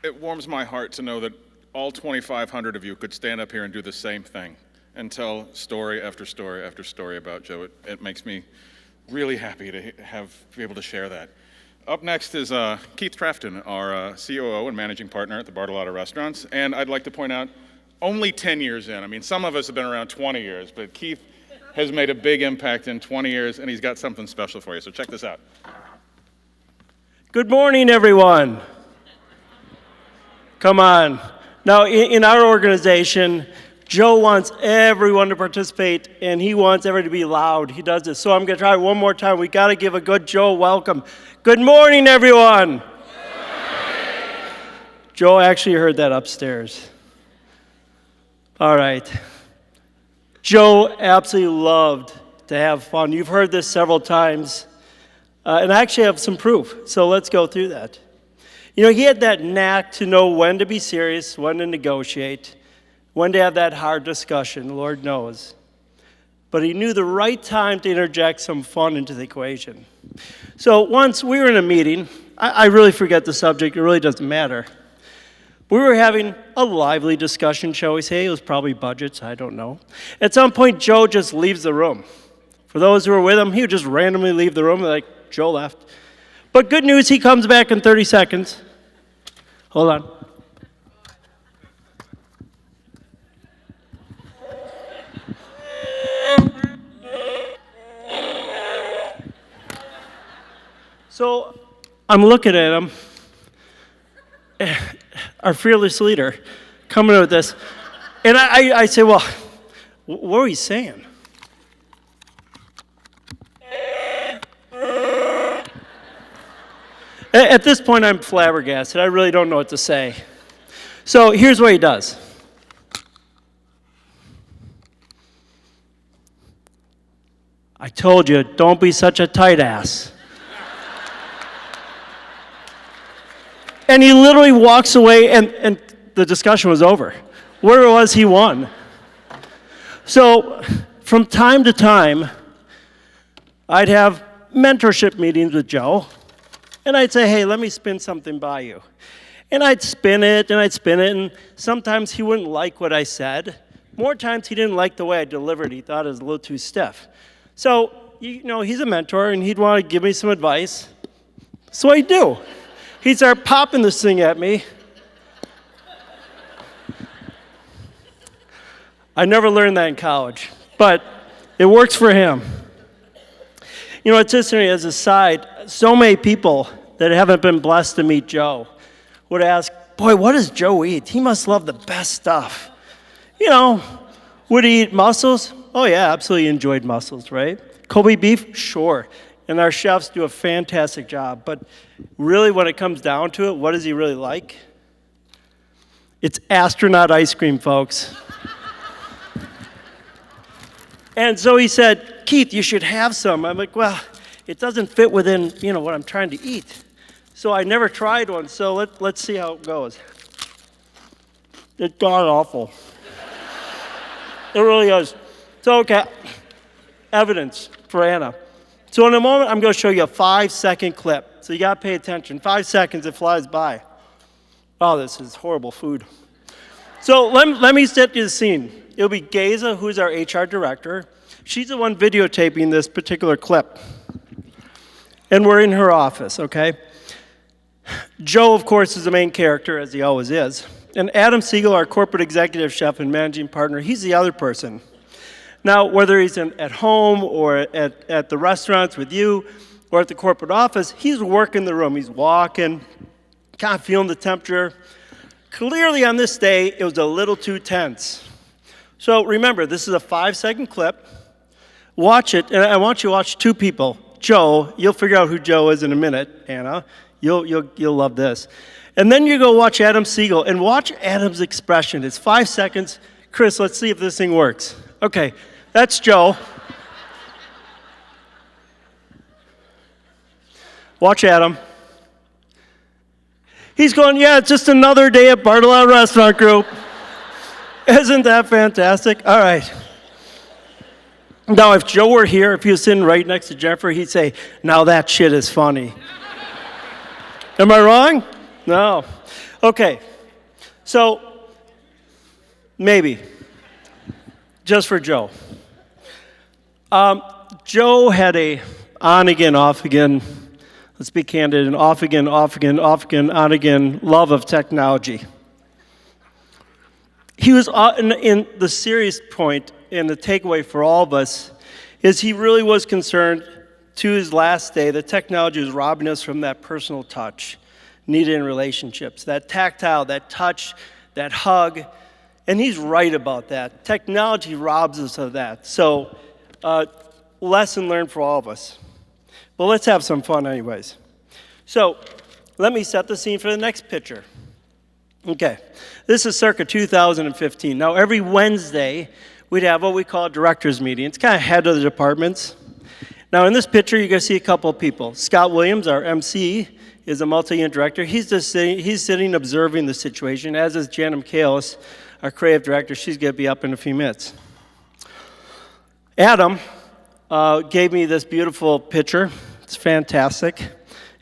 It warms my heart to know that all 2,500 of you could stand up here and do the same thing and tell story after story after story about Joe. It makes me really happy to be able to share that. Up next is Keith Trafton, our COO and managing partner at the Bartolotta Restaurants. And I'd like to point out, only 10 years in. I mean, some of us have been around 20 years, but Keith has made a big impact in 20 years, and he's got something special for you. So check this out. Good morning, everyone. Come on. Now, in our organization, Joe wants everyone to participate, and he wants everybody to be loud. He does this. So I'm going to try it one more time. We got to give a good Joe welcome. Good morning, everyone. Good morning. Joe actually heard that upstairs. All right. Joe absolutely loved to have fun. You've heard this several times, and I actually have some proof. So let's go through that. He had that knack to know when to be serious, when to negotiate, when to have that hard discussion, Lord knows. But he knew the right time to interject some fun into the equation. So once we were in a meeting, I really forget the subject, it really doesn't matter. We were having a lively discussion, shall we say. It was probably budgets, I don't know. At some point, Joe just leaves the room. For those who were with him, he would just randomly leave the room, like Joe left. But good news, he comes back in 30 seconds. Hold on. So I'm looking at him, our fearless leader, coming with this. And I say, well, what are you saying? At this point, I'm flabbergasted. I really don't know what to say. So here's what he does. I told you, don't be such a tight ass. And he literally walks away, and the discussion was over. Where it was, he won. So from time to time, I'd have mentorship meetings with Joe. And I'd say, hey, let me spin something by you. And I'd spin it, and sometimes he wouldn't like what I said. More times he didn't like the way I delivered. He thought it was a little too stiff. So, he's a mentor, and he'd want to give me some advice. So I'd do. He'd start popping this thing at me. I never learned that in college, but it works for him. You know, it's interesting, as a side, so many people that haven't been blessed to meet Joe would ask, boy, what does Joe eat? He must love the best stuff. You know, would he eat mussels? Oh yeah, absolutely enjoyed mussels, right? Kobe beef? Sure. And our chefs do a fantastic job. But really, when it comes down to it, what does he really like? It's astronaut ice cream, folks. And so he said, Keith, you should have some. I'm like, well, it doesn't fit within, you know, what I'm trying to eat. So I never tried one, so let's see how it goes. It's god awful. It really is. So, okay, evidence for Anna. So in a moment, I'm going to show you a 5-second clip. So you got to pay attention. 5 seconds, it flies by. Oh, this is horrible food. So let me set you the scene. It'll be Geza, who's our HR director. She's the one videotaping this particular clip. And we're in her office, okay? Joe, of course, is the main character, as he always is. And Adam Siegel, our corporate executive chef and managing partner, he's the other person. Now, whether he's at home or at the restaurants with you or at the corporate office, he's working the room. He's walking, kind of feeling the temperature. Clearly on this day, it was a little too tense. So remember, this is a 5-second clip. Watch it, and I want you to watch two people. Joe, you'll figure out who Joe is in a minute, Anna. You'll love this. And then you go watch Adam Siegel, and watch Adam's expression. It's 5 seconds. Chris, let's see if this thing works. Okay, that's Joe. Watch Adam. He's going, yeah, it's just another day at Bartolotta Restaurant Group. Isn't that fantastic? All right. Now, if Joe were here, if he was sitting right next to Jennifer, he'd say, now that shit is funny. Am I wrong? No. Okay. So, maybe. Just for Joe. Joe had a on-again, off-again, let's be candid, an off-again, off-again, off-again, on-again love of technology. He was in the serious point, and the takeaway for all of us is he really was concerned to his last day that technology was robbing us from that personal touch needed in relationships, that tactile, that touch, that hug. And he's right about that. Technology robs us of that. So, lesson learned for all of us. But let's have some fun anyways. So, let me set the scene for the next picture. Okay, this is circa 2015. Now, every Wednesday, we'd have what we call a director's meeting. It's kind of head of the departments. Now, in this picture, you're going to see a couple of people. Scott Williams, our MC, is a multi-unit director. He's sitting observing the situation, as is Jana Michaelis, our creative director. She's going to be up in a few minutes. Adam gave me this beautiful picture. It's fantastic.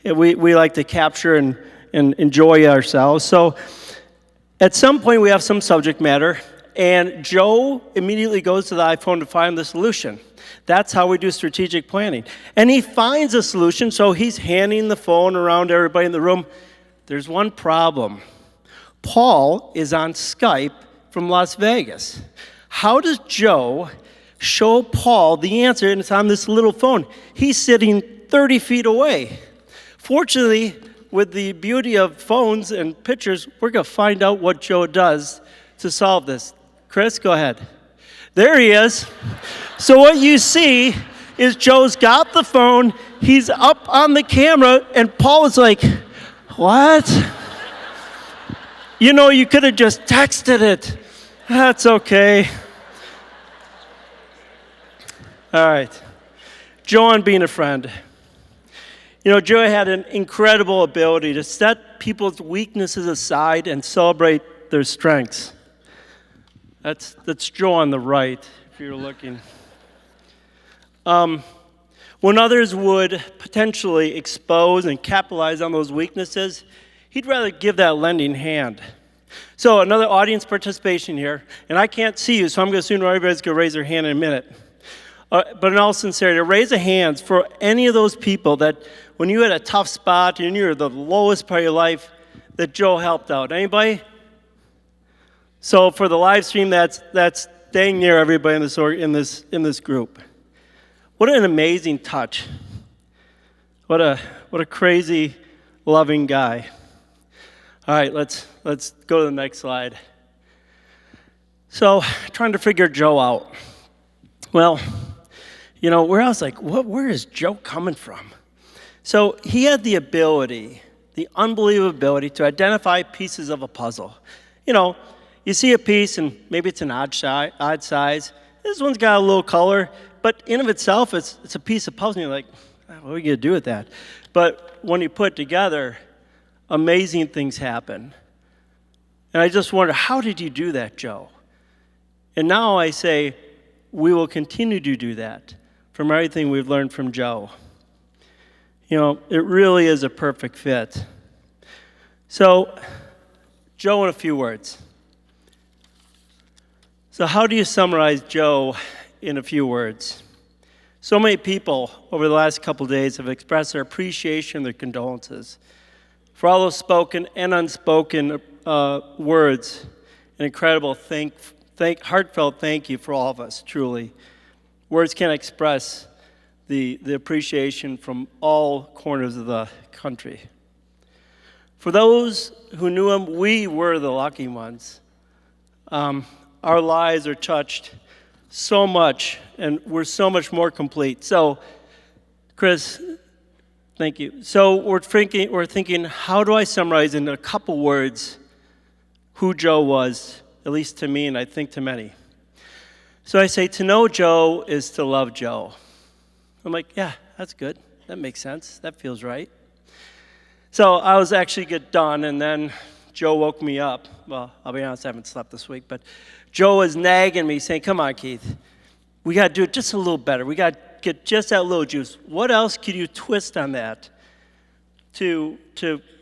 We like to capture and enjoy ourselves. So at some point, we have some subject matter, and Joe immediately goes to the iPhone to find the solution. That's how we do strategic planning. And he finds a solution, so he's handing the phone around to everybody in the room. There's one problem. Paul is on Skype from Las Vegas. How does Joe show Paul the answer? And it's on this little phone. He's sitting 30 feet away. Fortunately, with the beauty of phones and pictures, we're going to find out what Joe does to solve this. Chris, go ahead. There he is. So what you see is Joe's got the phone, he's up on the camera, and Paul is like, what? You know, you could have just texted it. That's okay. All right. Joe on being a friend. You know, Joe had an incredible ability to set people's weaknesses aside and celebrate their strengths. That's Joe on the right, if you're looking. When others would potentially expose and capitalize on those weaknesses, he'd rather give that lending hand. So another audience participation here, and I can't see you, so I'm going to assume everybody's going to raise their hand in a minute. But in all sincerity, raise a hand for any of those people that when you had a tough spot and you were the lowest part of your life, that Joe helped out. Anybody? So for the live stream, that's dang near everybody in this group. What an amazing touch. What a crazy, loving guy. All right, let's go to the next slide. So, trying to figure Joe out. Well, where I was like, where is Joe coming from? So he had the unbelievable ability to identify pieces of a puzzle. You see a piece and maybe it's an odd size. This one's got a little color, but in of itself, it's a piece of puzzle. And you're like, what are we gonna do with that? But when you put it together, amazing things happen. And I just wonder, how did you do that, Joe? And now I say, we will continue to do that from everything we've learned from Joe. It really is a perfect fit. So, Joe in a few words. So how do you summarize Joe in a few words? So many people over the last couple of days have expressed their appreciation, their condolences for all those spoken and unspoken words. An incredible heartfelt thank you for all of us, truly. Words can't express the appreciation from all corners of the country. For those who knew him, we were the lucky ones. Our lives are touched so much, and we're so much more complete. So, Chris, thank you. So we're thinking, how do I summarize in a couple words who Joe was, at least to me, and I think to many? So I say, to know Joe is to love Joe. I'm like, yeah, that's good. That makes sense. That feels right. So I was actually get done, and then Joe woke me up. Well, I'll be honest, I haven't slept this week, but Joe was nagging me, saying, come on, Keith. We got to do it just a little better. We got to get just that little juice. What else could you twist on that to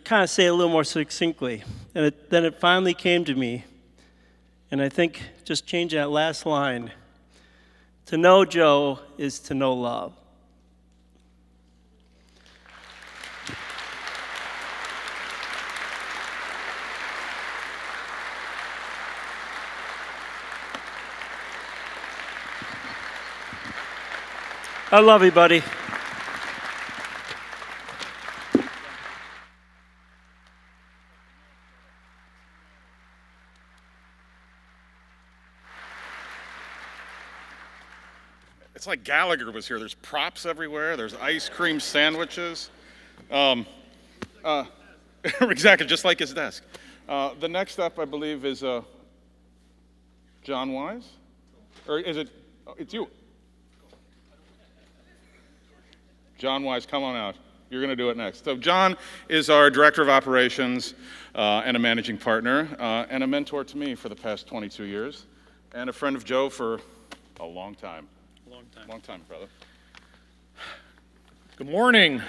kind of say a little more succinctly? And then it finally came to me, and I think just change that last line. To know Joe is to know love. I love you, buddy. It's like Gallagher was here. There's props everywhere. There's ice cream sandwiches. Exactly, just like his desk. The next up, I believe, is John Wise? Or is it? Oh, it's you. John Wise, come on out. You're going to do it next. So John is our director of operations and a managing partner and a mentor to me for the past 22 years and a friend of Joe for a long time. Long time, brother. Good morning.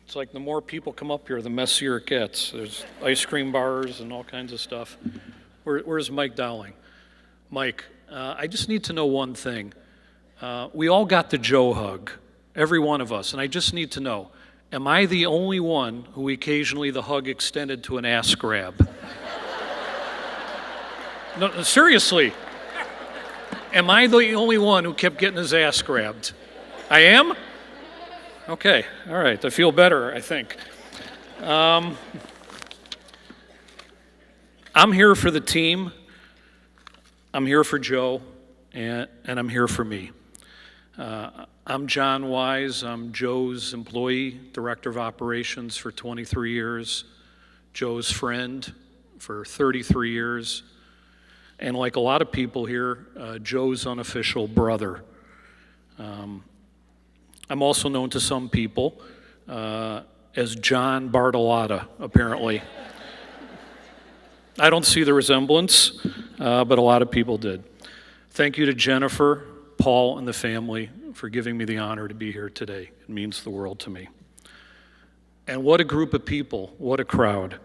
It's like the more people come up here, the messier it gets. There's ice cream bars and all kinds of stuff. Where's Mike Dowling? Mike, I just need to know one thing. We all got the Joe hug, every one of us, and I just need to know, am I the only one who occasionally the hug extended to an ass grab? No, seriously. Am I the only one who kept getting his ass grabbed? I am? Okay, all right, I feel better, I think. I'm here for the team, I'm here for Joe, and I'm here for me. I'm John Wise. I'm Joe's employee, director of operations for 23 years, Joe's friend for 33 years, and like a lot of people here, Joe's unofficial brother. I'm also known to some people as John Bartolotta, apparently. I don't see the resemblance, but a lot of people did. Thank you to Jennifer, Paul, and the family for giving me the honor to be here today. It means the world to me. And what a group of people, what a crowd.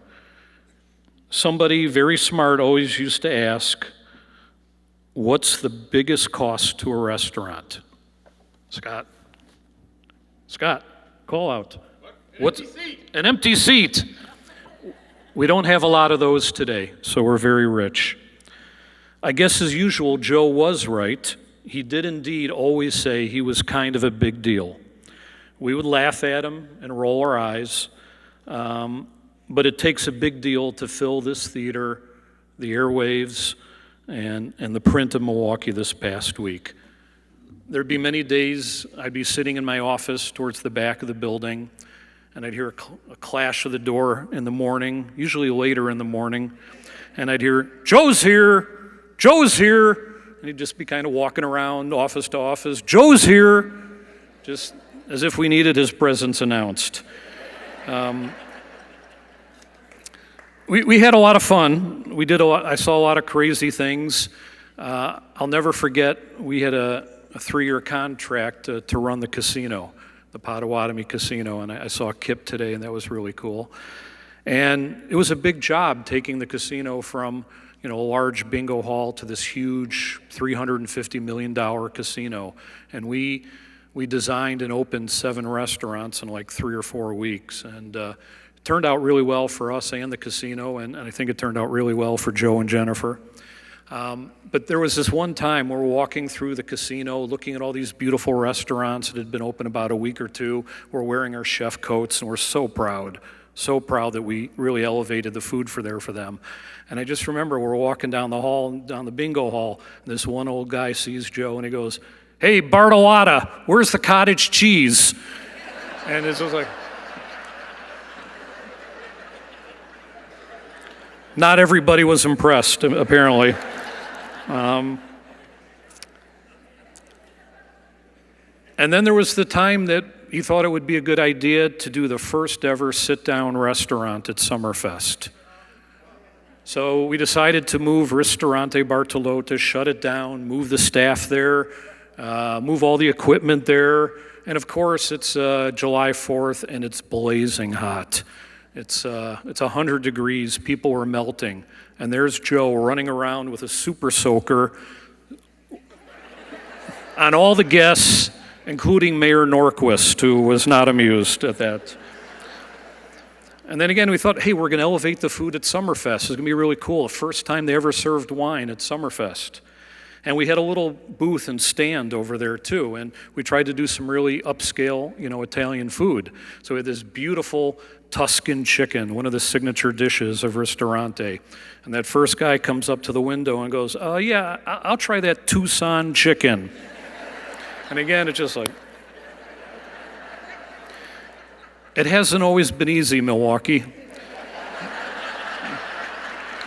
Somebody very smart always used to ask, what's the biggest cost to a restaurant? Scott, call out. What's an empty seat? We don't have a lot of those today, so we're very rich. I guess as usual, Joe was right. He did indeed always say he was kind of a big deal. We would laugh at them and roll our eyes, but it takes a big deal to fill this theater, the airwaves, and the print of Milwaukee this past week. There'd be many days I'd be sitting in my office towards the back of the building, and I'd hear a clash of the door in the morning, usually later in the morning, and I'd hear, "Joe's here, Joe's here," and he'd just be kind of walking around office to office, "Joe's here," just as if we needed his presence announced. We had a lot of fun. We did I saw a lot of crazy things. I'll never forget, we had a 3-year contract to run the casino, the Potawatomi Casino, and I saw Kip today, and that was really cool. And it was a big job taking the casino from, a large bingo hall to this huge $350 million casino. And we designed and opened 7 restaurants in like 3 or 4 weeks. And it turned out really well for us and the casino, and I think it turned out really well for Joe and Jennifer. But there was this one time we're walking through the casino, looking at all these beautiful restaurants that had been open about a week or two. We're wearing our chef coats, and we're so proud that we really elevated the food for them. And I just remember we're walking down the hall, down the bingo hall, and this one old guy sees Joe, and he goes, "Hey, Bartolotta, where's the cottage cheese?" And it was like, not everybody was impressed, apparently. And then there was the time that he thought it would be a good idea to do the first ever sit-down restaurant at Summerfest. So we decided to move Ristorante Bartolotta, shut it down, move the staff there, move all the equipment there, and of course it's July 4th and it's blazing hot. It's 100 degrees, people were melting, and there's Joe running around with a super soaker on all the guests, including Mayor Norquist, who was not amused at that. And then again, we thought, hey, we're going to elevate the food at Summerfest. It's going to be really cool. The first time they ever served wine at Summerfest. And we had a little booth and stand over there too, and we tried to do some really upscale, Italian food. So we had this beautiful Tuscan chicken, one of the signature dishes of Ristorante. And that first guy comes up to the window and goes, yeah, I'll try that Tucson chicken. And again, it's just like, it hasn't always been easy, Milwaukee.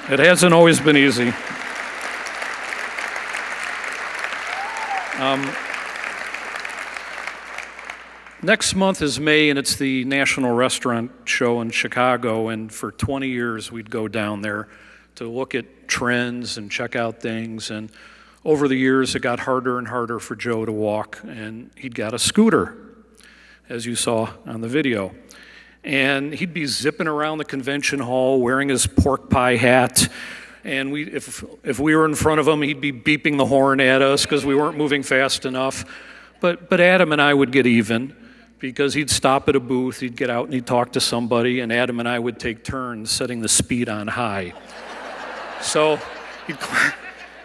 It hasn't always been easy. Next month is May, and it's the National Restaurant Show in Chicago, and for 20 years we'd go down there to look at trends and check out things, and over the years it got harder and harder for Joe to walk, and he'd got a scooter, as you saw on the video. And he'd be zipping around the convention hall wearing his pork pie hat, and if we were in front of him, he'd be beeping the horn at us because we weren't moving fast enough. But Adam and I would get even, because he'd stop at a booth, he'd get out and he'd talk to somebody, and Adam and I would take turns setting the speed on high. So,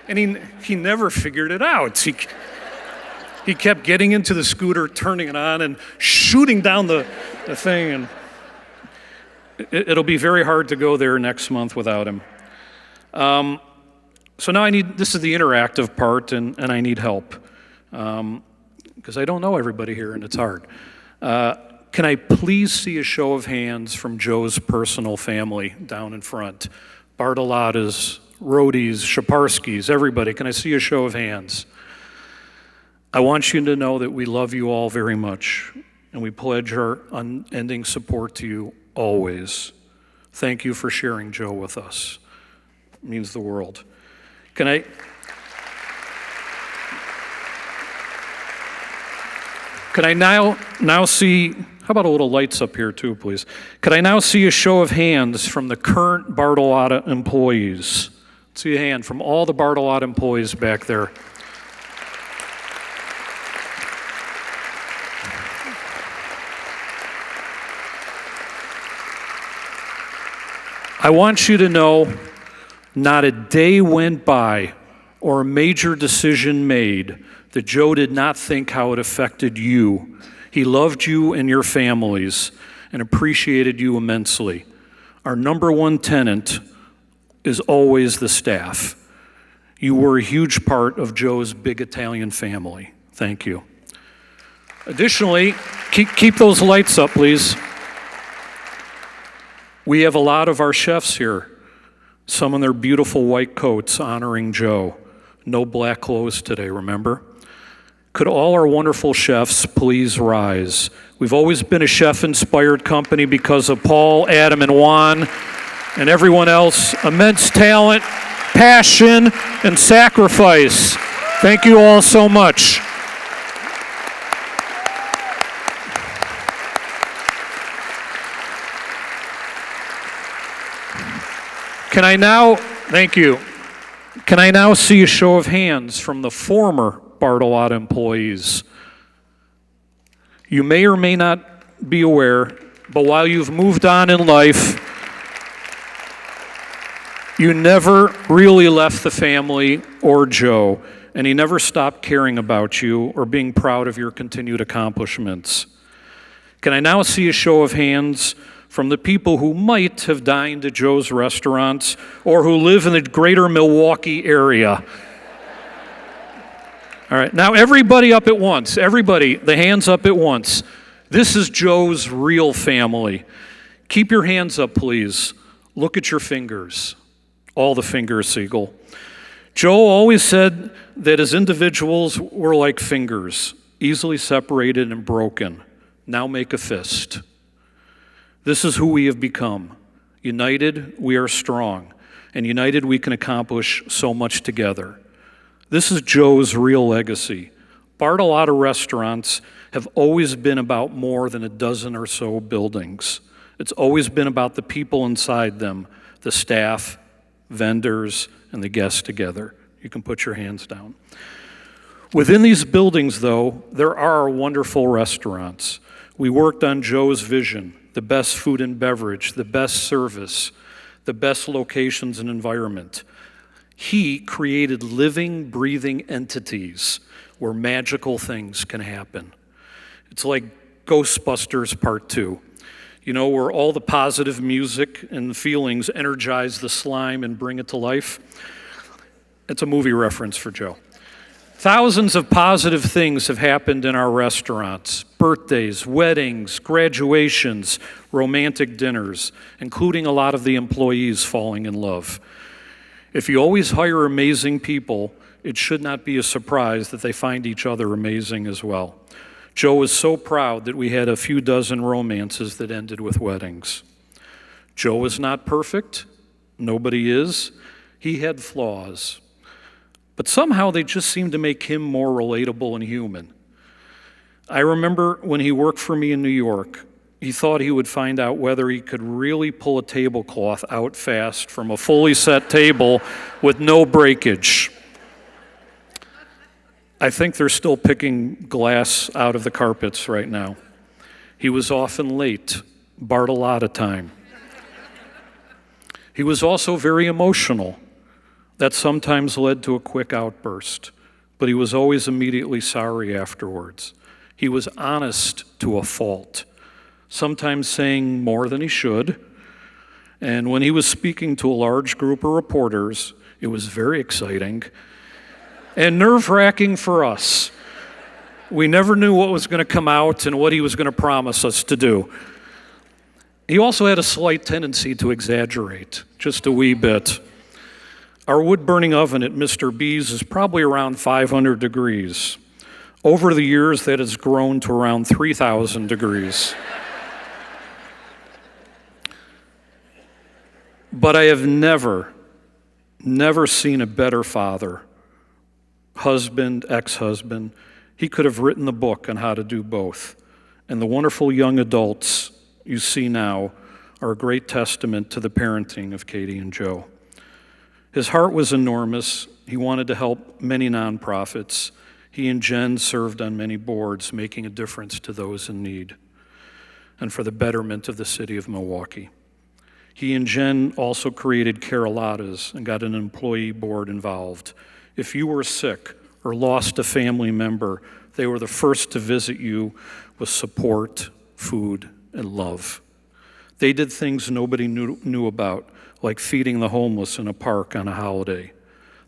he never figured it out. He kept getting into the scooter, turning it on, and shooting down the thing. And it'll be very hard to go there next month without him. So now this is the interactive part, and I need help. Because I don't know everybody here, and it's hard. Can I please see a show of hands from Joe's personal family down in front? Bartolottas, Roadies, Shaparskis, everybody. Can I see a show of hands? I want you to know that we love you all very much, and we pledge our unending support to you always. Thank you for sharing Joe with us. It means the world. Can I now see, how about a little lights up here too, please? Could I now see a show of hands from the current Bartolotta employees? See a hand from all the Bartolotta employees back there. I want you to know, not a day went by or a major decision made that Joe did not think how it affected you. He loved you and your families and appreciated you immensely. Our number one tenet is always the staff. You were a huge part of Joe's big Italian family. Thank you. Additionally, keep those lights up, please. We have a lot of our chefs here, some in their beautiful white coats honoring Joe. No black clothes today, remember? Could all our wonderful chefs please rise? We've always been a chef-inspired company because of Paul, Adam, and Juan, and everyone else. Immense talent, passion, and sacrifice. Thank you all so much. Thank you. Can I now see a show of hands from the former Bartolotta employees? You may or may not be aware, but while you've moved on in life, you never really left the family or Joe, and he never stopped caring about you or being proud of your continued accomplishments. Can I now see a show of hands from the people who might have dined at Joe's restaurants or who live in the greater Milwaukee area? All right, now everybody up at once. Everybody, the hands up at once. This is Joe's real family. Keep your hands up, please. Look at your fingers. All the fingers, Siegel. Joe always said that as individuals, we're like fingers, easily separated and broken. Now make a fist. This is who we have become. United, we are strong. And united, we can accomplish so much together. This is Joe's real legacy. Bartolotta Restaurants have always been about more than a dozen or so buildings. It's always been about the people inside them, the staff, vendors, and the guests together. You can put your hands down. Within these buildings, though, there are wonderful restaurants. We worked on Joe's vision, the best food and beverage, the best service, the best locations and environment. He created living, breathing entities where magical things can happen. It's like Ghostbusters Part 2. You know, where all the positive music and feelings energize the slime and bring it to life. It's a movie reference for Joe. Thousands of positive things have happened in our restaurants: birthdays, weddings, graduations, romantic dinners, including a lot of the employees falling in love. If you always hire amazing people, it should not be a surprise that they find each other amazing as well. Joe was so proud that we had a few dozen romances that ended with weddings. Joe is not perfect. Nobody is. He had flaws. But somehow they just seemed to make him more relatable and human. I remember when he worked for me in New York, he thought he would find out whether he could really pull a tablecloth out fast from a fully set table with no breakage. I think they're still picking glass out of the carpets right now. He was often late, Bartolotta time. He was also very emotional. That sometimes led to a quick outburst, but he was always immediately sorry afterwards. He was honest to a fault, sometimes saying more than he should. And when he was speaking to a large group of reporters, it was very exciting and nerve-wracking for us. We never knew what was going to come out and what he was going to promise us to do. He also had a slight tendency to exaggerate, just a wee bit. Our wood-burning oven at Mr. B's is probably around 500 degrees. Over the years, that has grown to around 3,000 degrees. But I have never seen a better father, husband, ex-husband. He could have written the book on how to do both. And the wonderful young adults you see now are a great testament to the parenting of Katie and Joe. His heart was enormous. He wanted to help many nonprofits. He and Jen served on many boards, making a difference to those in need and for the betterment of the city of Milwaukee. He and Jen also created Carolottas and got an employee board involved. If you were sick or lost a family member, they were the first to visit you with support, food, and love. They did things nobody knew about, like feeding the homeless in a park on a holiday.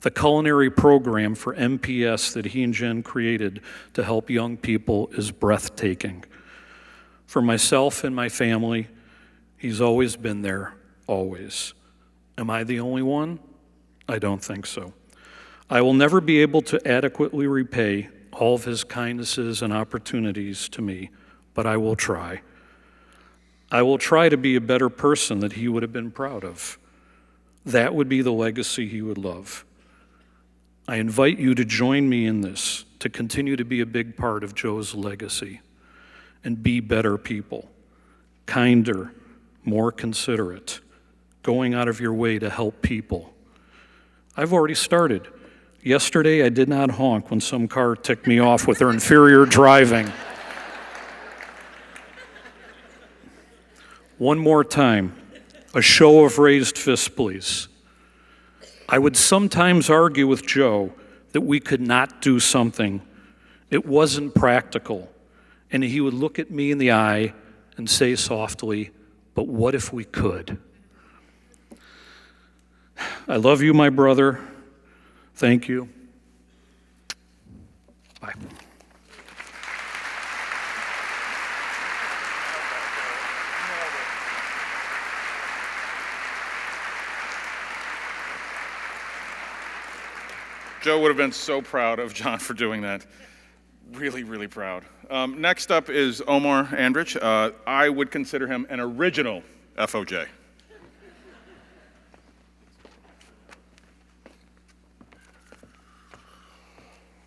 The culinary program for MPS that he and Jen created to help young people is breathtaking. For myself and my family, he's always been there, always. Am I the only one? I don't think so. I will never be able to adequately repay all of his kindnesses and opportunities to me, but I will try. I will try to be a better person that he would have been proud of. That would be the legacy he would love. I invite you to join me in this, to continue to be a big part of Joe's legacy and be better people, kinder, more considerate, going out of your way to help people. I've already started. Yesterday, I did not honk when some car ticked me off with their inferior driving. One more time, a show of raised fists, please. I would sometimes argue with Joe that we could not do something. It wasn't practical. And he would look at me in the eye and say softly, "But what if we could?" I love you, my brother. Thank you. Bye. Joe would have been so proud of John for doing that. Really, really proud. Next up is Omar Andrich. I would consider him an original FOJ.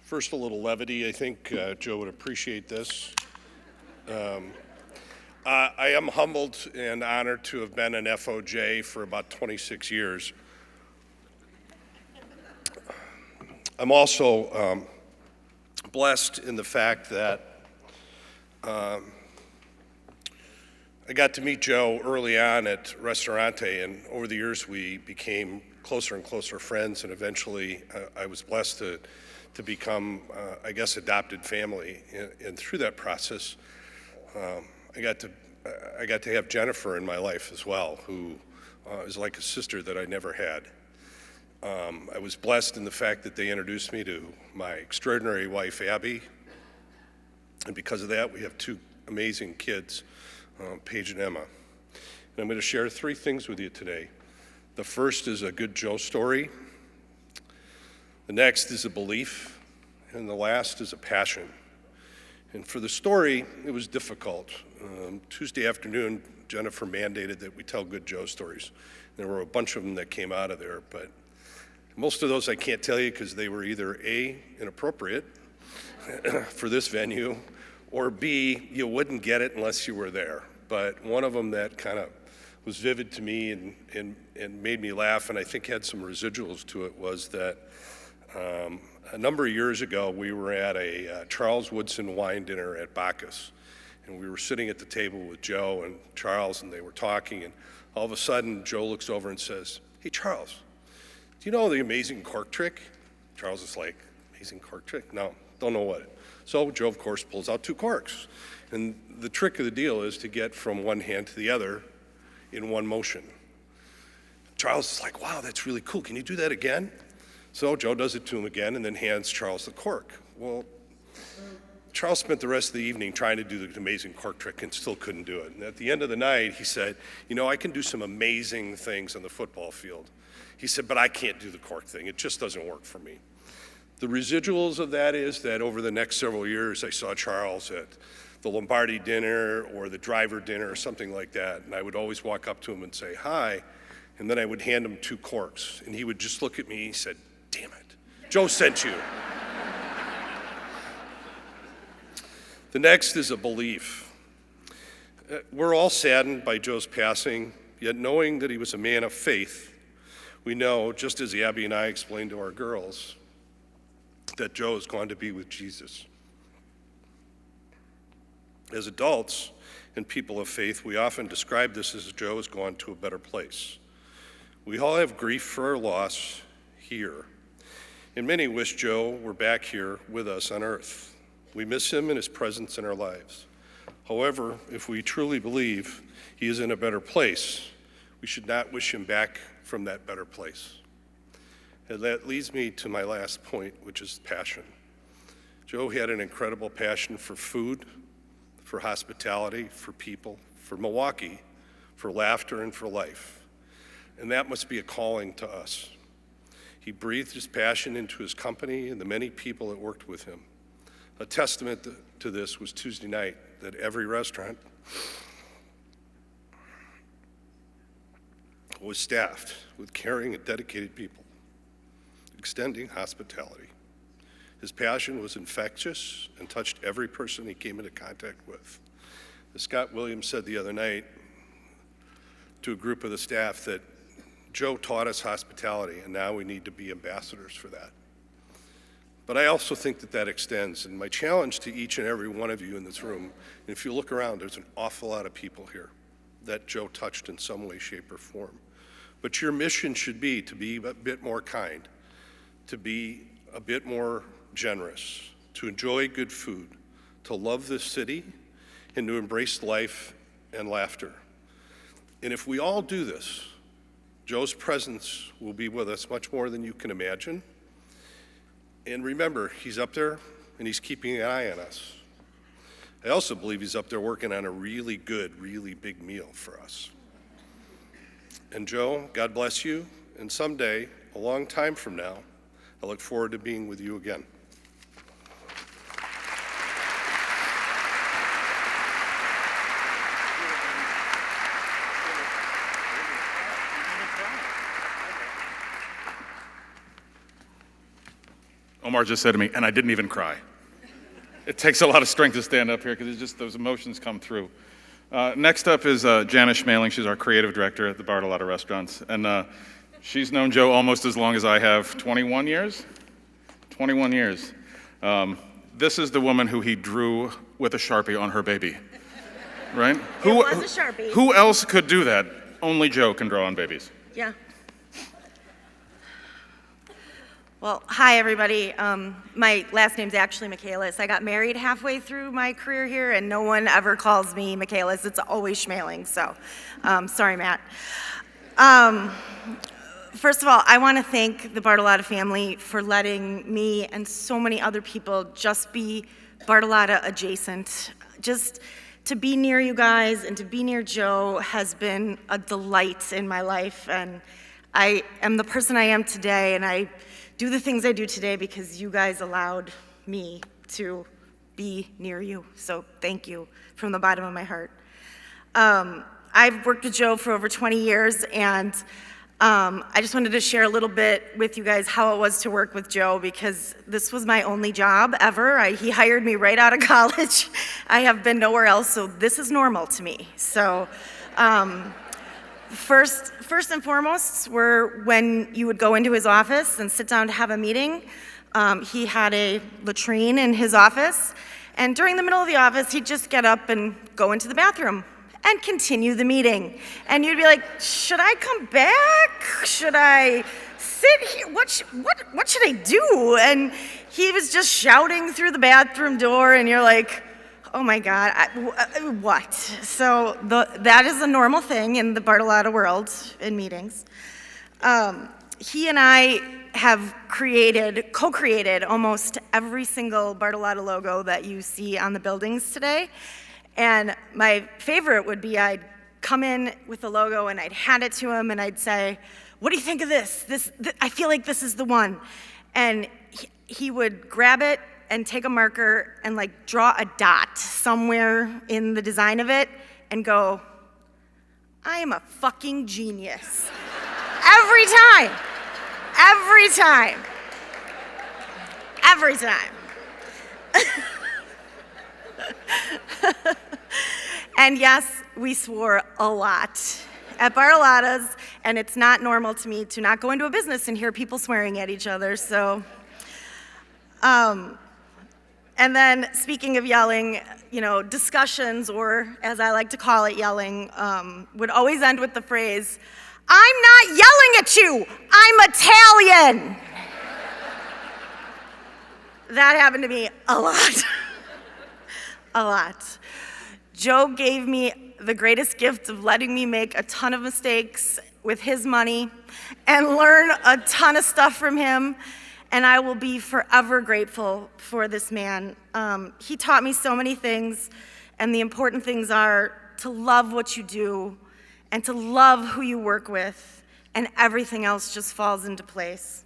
First, a little levity. I think Joe would appreciate this. I am humbled and honored to have been an FOJ for about 26 years. I'm also blessed in the fact that I got to meet Joe early on at Restaurante, and over the years we became closer and closer friends, and eventually I was blessed to become, I guess, adopted family. And through that process, I got to have Jennifer in my life as well, who is like a sister that I never had. I was blessed in the fact that they introduced me to my extraordinary wife, Abby. And because of that, we have two amazing kids, Paige and Emma. And I'm going to share three things with you today. The first is a good Joe story. The next is a belief. And the last is a passion. And for the story, it was difficult. Tuesday afternoon, Jennifer mandated that we tell good Joe stories. There were a bunch of them that came out of there, but most of those I can't tell you because they were either A, inappropriate for this venue, or B, you wouldn't get it unless you were there. But one of them that kind of was vivid to me and made me laugh, and I think had some residuals to it, was that a number of years ago, we were at a Charles Woodson wine dinner at Bacchus, and we were sitting at the table with Joe and Charles, and they were talking, and all of a sudden, Joe looks over and says, "Hey, Charles, do you know the amazing cork trick?" Charles is like, "Amazing cork trick? No, don't know what." So Joe, of course, pulls out two corks. And the trick of the deal is to get from one hand to the other in one motion. Charles is like, "Wow, that's really cool. Can you do that again?" So Joe does it to him again and then hands Charles the cork. Well, Charles spent the rest of the evening trying to do the amazing cork trick and still couldn't do it. And at the end of the night, he said, "You know, I can do some amazing things on the football field." He said, "But I can't do the cork thing. It just doesn't work for me." The residuals of that is that over the next several years, I saw Charles at the Lombardi dinner or the driver dinner or something like that. And I would always walk up to him and say, "Hi." And then I would hand him two corks. And he would just look at me and he said, "Damn it, Joe sent you." The next is a belief. We're all saddened by Joe's passing, yet knowing that he was a man of faith, we know, just as Abby and I explained to our girls, that Joe is going to be with Jesus. As adults and people of faith, we often describe this as Joe has gone to a better place. We all have grief for our loss here. And many wish Joe were back here with us on earth. We miss him and his presence in our lives. However, if we truly believe he is in a better place, we should not wish him back from that better place. And that leads me to my last point, which is passion. Joe had an incredible passion for food, for hospitality, for people, for Milwaukee, for laughter, and for life. And that must be a calling to us. He breathed his passion into his company and the many people that worked with him. A testament to this was Tuesday night, that every restaurant was staffed with caring and dedicated people, extending hospitality. His passion was infectious and touched every person he came into contact with. As Scott Williams said the other night to a group of the staff, that Joe taught us hospitality, and now we need to be ambassadors for that. But I also think that extends, and my challenge to each and every one of you in this room, and if you look around, there's an awful lot of people here that Joe touched in some way, shape, or form. But your mission should be to be a bit more kind, to be a bit more generous, to enjoy good food, to love this city, and to embrace life and laughter. And if we all do this, Joe's presence will be with us much more than you can imagine. And remember, he's up there and he's keeping an eye on us. I also believe he's up there working on a really good, really big meal for us. And Joe, God bless you. And someday, a long time from now, I look forward to being with you again. Omar just said to me, and I didn't even cry. It takes a lot of strength to stand up here because it's just those emotions come through. Next up is Janice Schmaling. She's our creative director at the Bartolotta Restaurants. And she's known Joe almost as long as I have, 21 years? 21 years. This is the woman who he drew with a Sharpie on her baby, right? It was a Sharpie. Who else could do that? Only Joe can draw on babies. Yeah. Well, hi, everybody. My last name's actually Michaelis. I got married halfway through my career here, and no one ever calls me Michaelis. It's always Schmaling, so sorry, Matt. First of all, I want to thank the Bartolotta family for letting me and so many other people just be Bartolotta adjacent. Just to be near you guys and to be near Joe has been a delight in my life, and I am the person I am today, and I do the things I do today because you guys allowed me to be near you. So thank you from the bottom of my heart. I've worked with Joe for over 20 years, and I just wanted to share a little bit with you guys how it was to work with Joe, because this was my only job ever. He hired me right out of college. I have been nowhere else, so this is normal to me. So First and foremost were when you would go into his office and sit down to have a meeting. He had a latrine in his office, and during the middle of the office, he'd just get up and go into the bathroom and continue the meeting. And you'd be like, should I come back? Should I sit here? What should I do? And he was just shouting through the bathroom door, and you're like, oh my God, what? So that is a normal thing in the Bartolotta world in meetings. He and I have co-created almost every single Bartolotta logo that you see on the buildings today. And my favorite would be I'd come in with the logo and I'd hand it to him and I'd say, what do you think of this? I feel like this is the one. And he would grab it and take a marker and like draw a dot somewhere in the design of it and go, I am a fucking genius. Every time. Every time. Every time. And yes, we swore a lot at Bartolotta's, and it's not normal to me to not go into a business and hear people swearing at each other, so. And then, speaking of yelling, discussions, or as I like to call it, yelling, would always end with the phrase, I'm not yelling at you, I'm Italian. that happened to me a lot. A lot. Joe gave me the greatest gift of letting me make a ton of mistakes with his money and learn a ton of stuff from him, and I will be forever grateful for this man. He taught me so many things, and the important things are to love what you do and to love who you work with, and everything else just falls into place.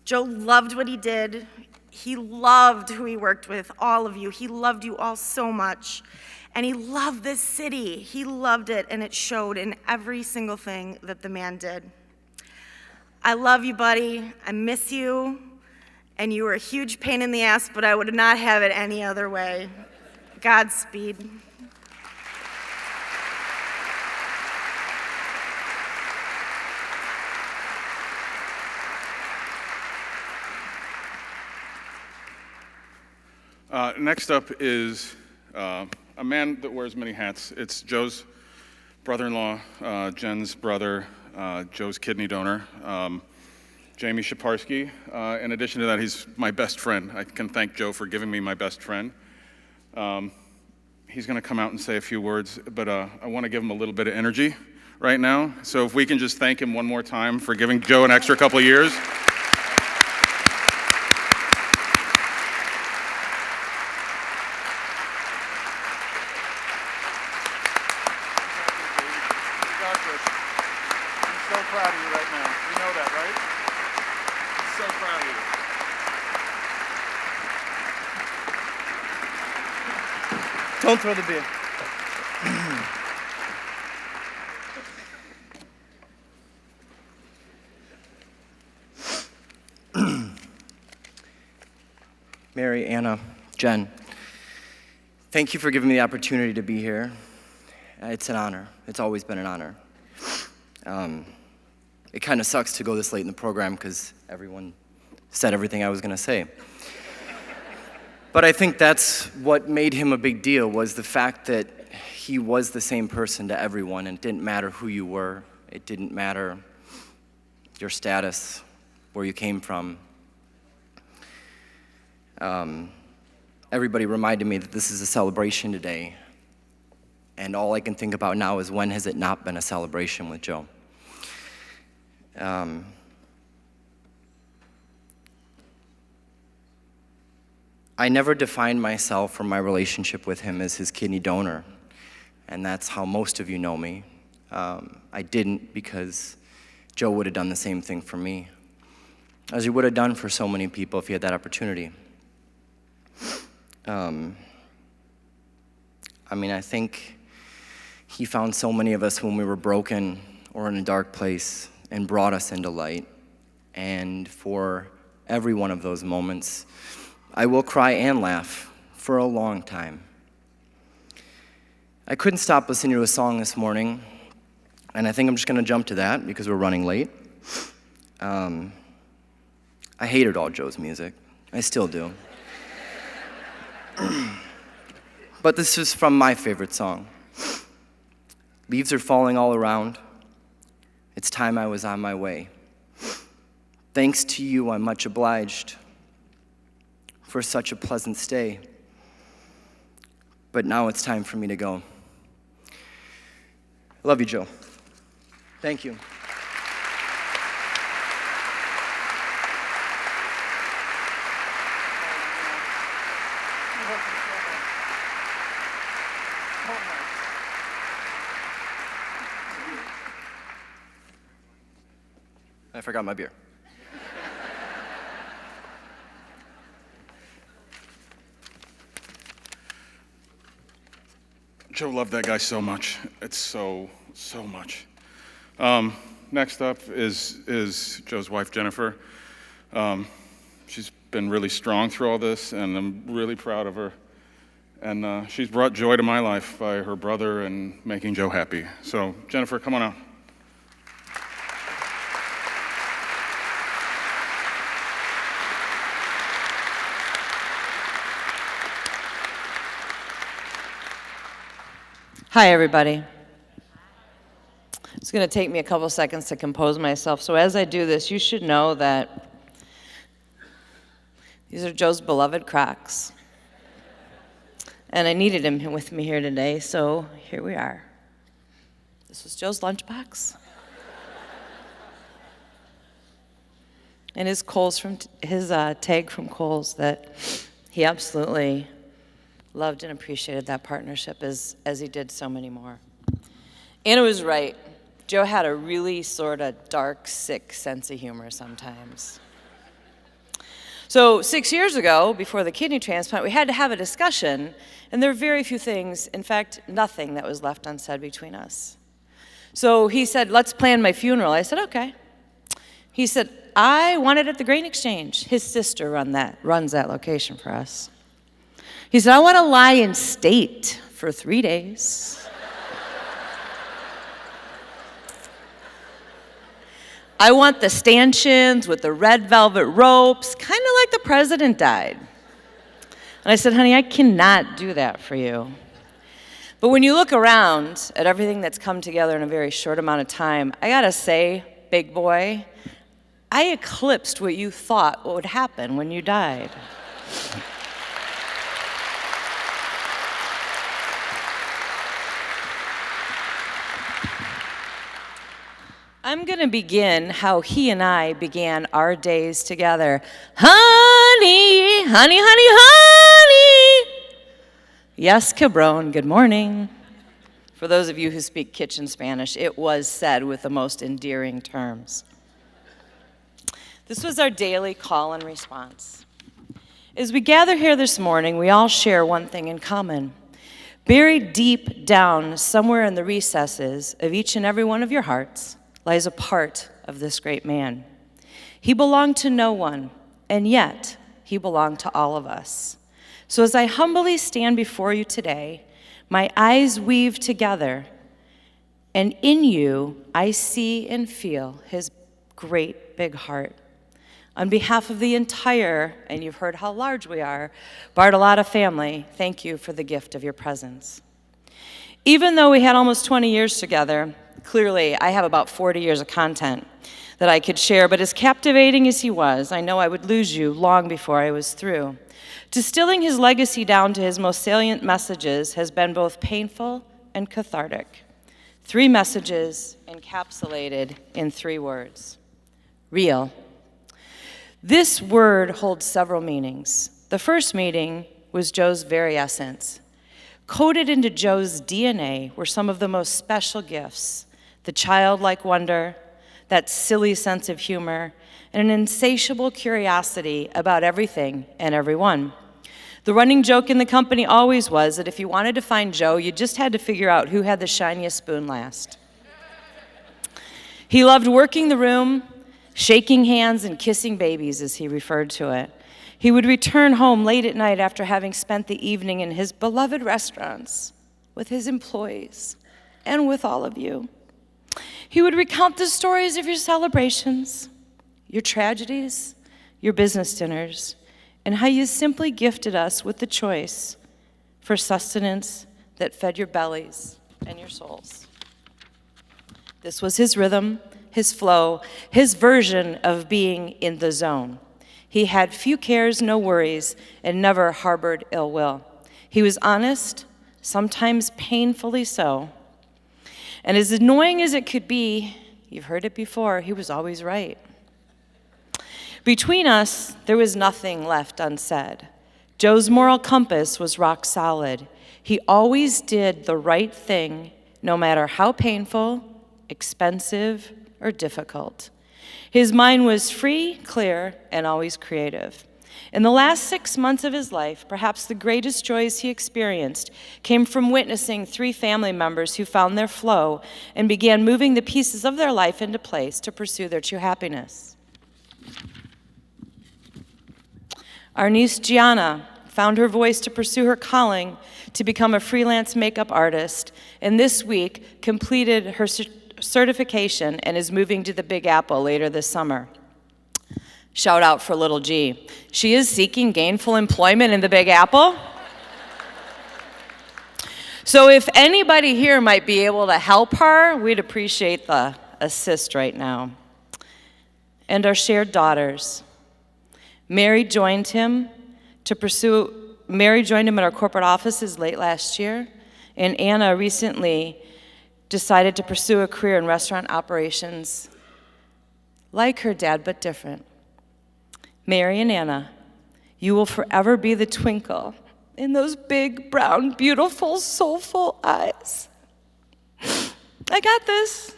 Joe loved what he did. He loved who he worked with, all of you. He loved you all so much. And he loved this city. He loved it, and it showed in every single thing that the man did. I love you, buddy. I miss you. And you were a huge pain in the ass, but I would not have it any other way. Godspeed. Next up is a man that wears many hats. It's Joe's brother-in-law, Jen's brother, Joe's kidney donor, Jamie Shaparsky. In addition to that, he's my best friend. I can thank Joe for giving me my best friend. He's going to come out and say a few words, but I want to give him a little bit of energy right now. So if we can just thank him one more time for giving Joe an extra couple of years. Don't throw the beer. Mary, Anna, Jen, thank you for giving me the opportunity to be here. It's an honor. It's always been an honor. It kind of sucks to go this late in the program because everyone said everything I was going to say. But I think that's what made him a big deal, was the fact that he was the same person to everyone, and it didn't matter who you were. It didn't matter your status, where you came from. Everybody reminded me that this is a celebration today, and all I can think about now is, when has it not been a celebration with Joe? I never defined myself or my relationship with him as his kidney donor, and that's how most of you know me. I didn't, because Joe would have done the same thing for me, as he would have done for so many people if he had that opportunity. I think he found so many of us when we were broken or in a dark place and brought us into light. And for every one of those moments, I will cry and laugh for a long time. I couldn't stop listening to a song this morning, and I think I'm just going to jump to that because we're running late. I hated all Joe's music. I still do. But this is from my favorite song. Leaves are falling all around. It's time I was on my way. Thanks to you, I'm much obliged for such a pleasant stay. But now it's time for me to go. I love you, Joe. Thank you. I forgot my beer. Joe loved that guy so much. It's so much. Next up is Joe's wife, Jennifer. She's been really strong through all this, and I'm really proud of her. And she's brought joy to my life by her brother and making Joe happy. So, Jennifer, come on out. Hi, everybody. It's going to take me a couple seconds to compose myself. So as I do this, you should know that These are Joe's beloved Crocs. And I needed him with me here today, so here we are. This was Joe's lunchbox. And his tag from Kohl's that he absolutely loved and appreciated that partnership as he did so many more. Anna was right. Joe had a really sort of dark, sick sense of humor sometimes. So 6 years ago, before the kidney transplant, we had to have a discussion, and there were very few things, in fact, nothing that was left unsaid between us. So he said, let's plan my funeral. I said, okay. He said, I want it at the Grain Exchange. His sister runs that location for us. He said, I want to lie in state for 3 days. I want the stanchions with the red velvet ropes, kind of like the president died. And I said, honey, I cannot do that for you. But when you look around at everything that's come together in a very short amount of time, I gotta say, big boy, I eclipsed what you thought would happen when you died. I'm going to begin how he and I began our days together. Honey, honey, honey, honey. Yes, Cabron, good morning. For those of you who speak kitchen Spanish, it was said with the most endearing terms. This was our daily call and response. As we gather here this morning, we all share one thing in common. Buried deep down somewhere in the recesses of each and every one of your hearts lies a part of this great man. He belonged to no one, and yet he belonged to all of us. So as I humbly stand before you today, my eyes weave together, and in you I see and feel his great big heart. On behalf of the entire, and you've heard how large we are, Bartolotta family, thank you for the gift of your presence. Even though we had almost 20 years together, clearly I have about 40 years of content that I could share, but as captivating as he was, I know I would lose you long before I was through. Distilling his legacy down to his most salient messages has been both painful and cathartic. 3 messages encapsulated in 3 words. Real. This word holds several meanings. The first meaning was Joe's very essence. Coded into Joe's DNA were some of the most special gifts, the childlike wonder, that silly sense of humor, and an insatiable curiosity about everything and everyone. The running joke in the company always was that if you wanted to find Joe, you just had to figure out who had the shiniest spoon last. He loved working the room, shaking hands and kissing babies, as he referred to it. He would return home late at night after having spent the evening in his beloved restaurants with his employees and with all of you. He would recount the stories of your celebrations, your tragedies, your business dinners, and how you simply gifted us with the choice for sustenance that fed your bellies and your souls. This was his rhythm, his flow, his version of being in the zone. He had few cares, no worries, and never harbored ill will. He was honest, sometimes painfully so. And as annoying as it could be, you've heard it before, he was always right. Between us, there was nothing left unsaid. Joe's moral compass was rock solid. He always did the right thing, no matter how painful, expensive, or difficult. His mind was free, clear, and always creative. In the last 6 months of his life, perhaps the greatest joys he experienced came from witnessing 3 family members who found their flow and began moving the pieces of their life into place to pursue their true happiness. Our niece Gianna found her voice to pursue her calling to become a freelance makeup artist, and this week completed her certification and is moving to the Big Apple later this summer. Shout out for little G. She is seeking gainful employment in the Big Apple. So if anybody here might be able to help her, we'd appreciate the assist right now. And our shared daughters. Mary joined him at our corporate offices late last year, and Anna recently decided to pursue a career in restaurant operations, like her dad, but different. Mary and Anna, you will forever be the twinkle in those big, brown, beautiful, soulful eyes. I got this.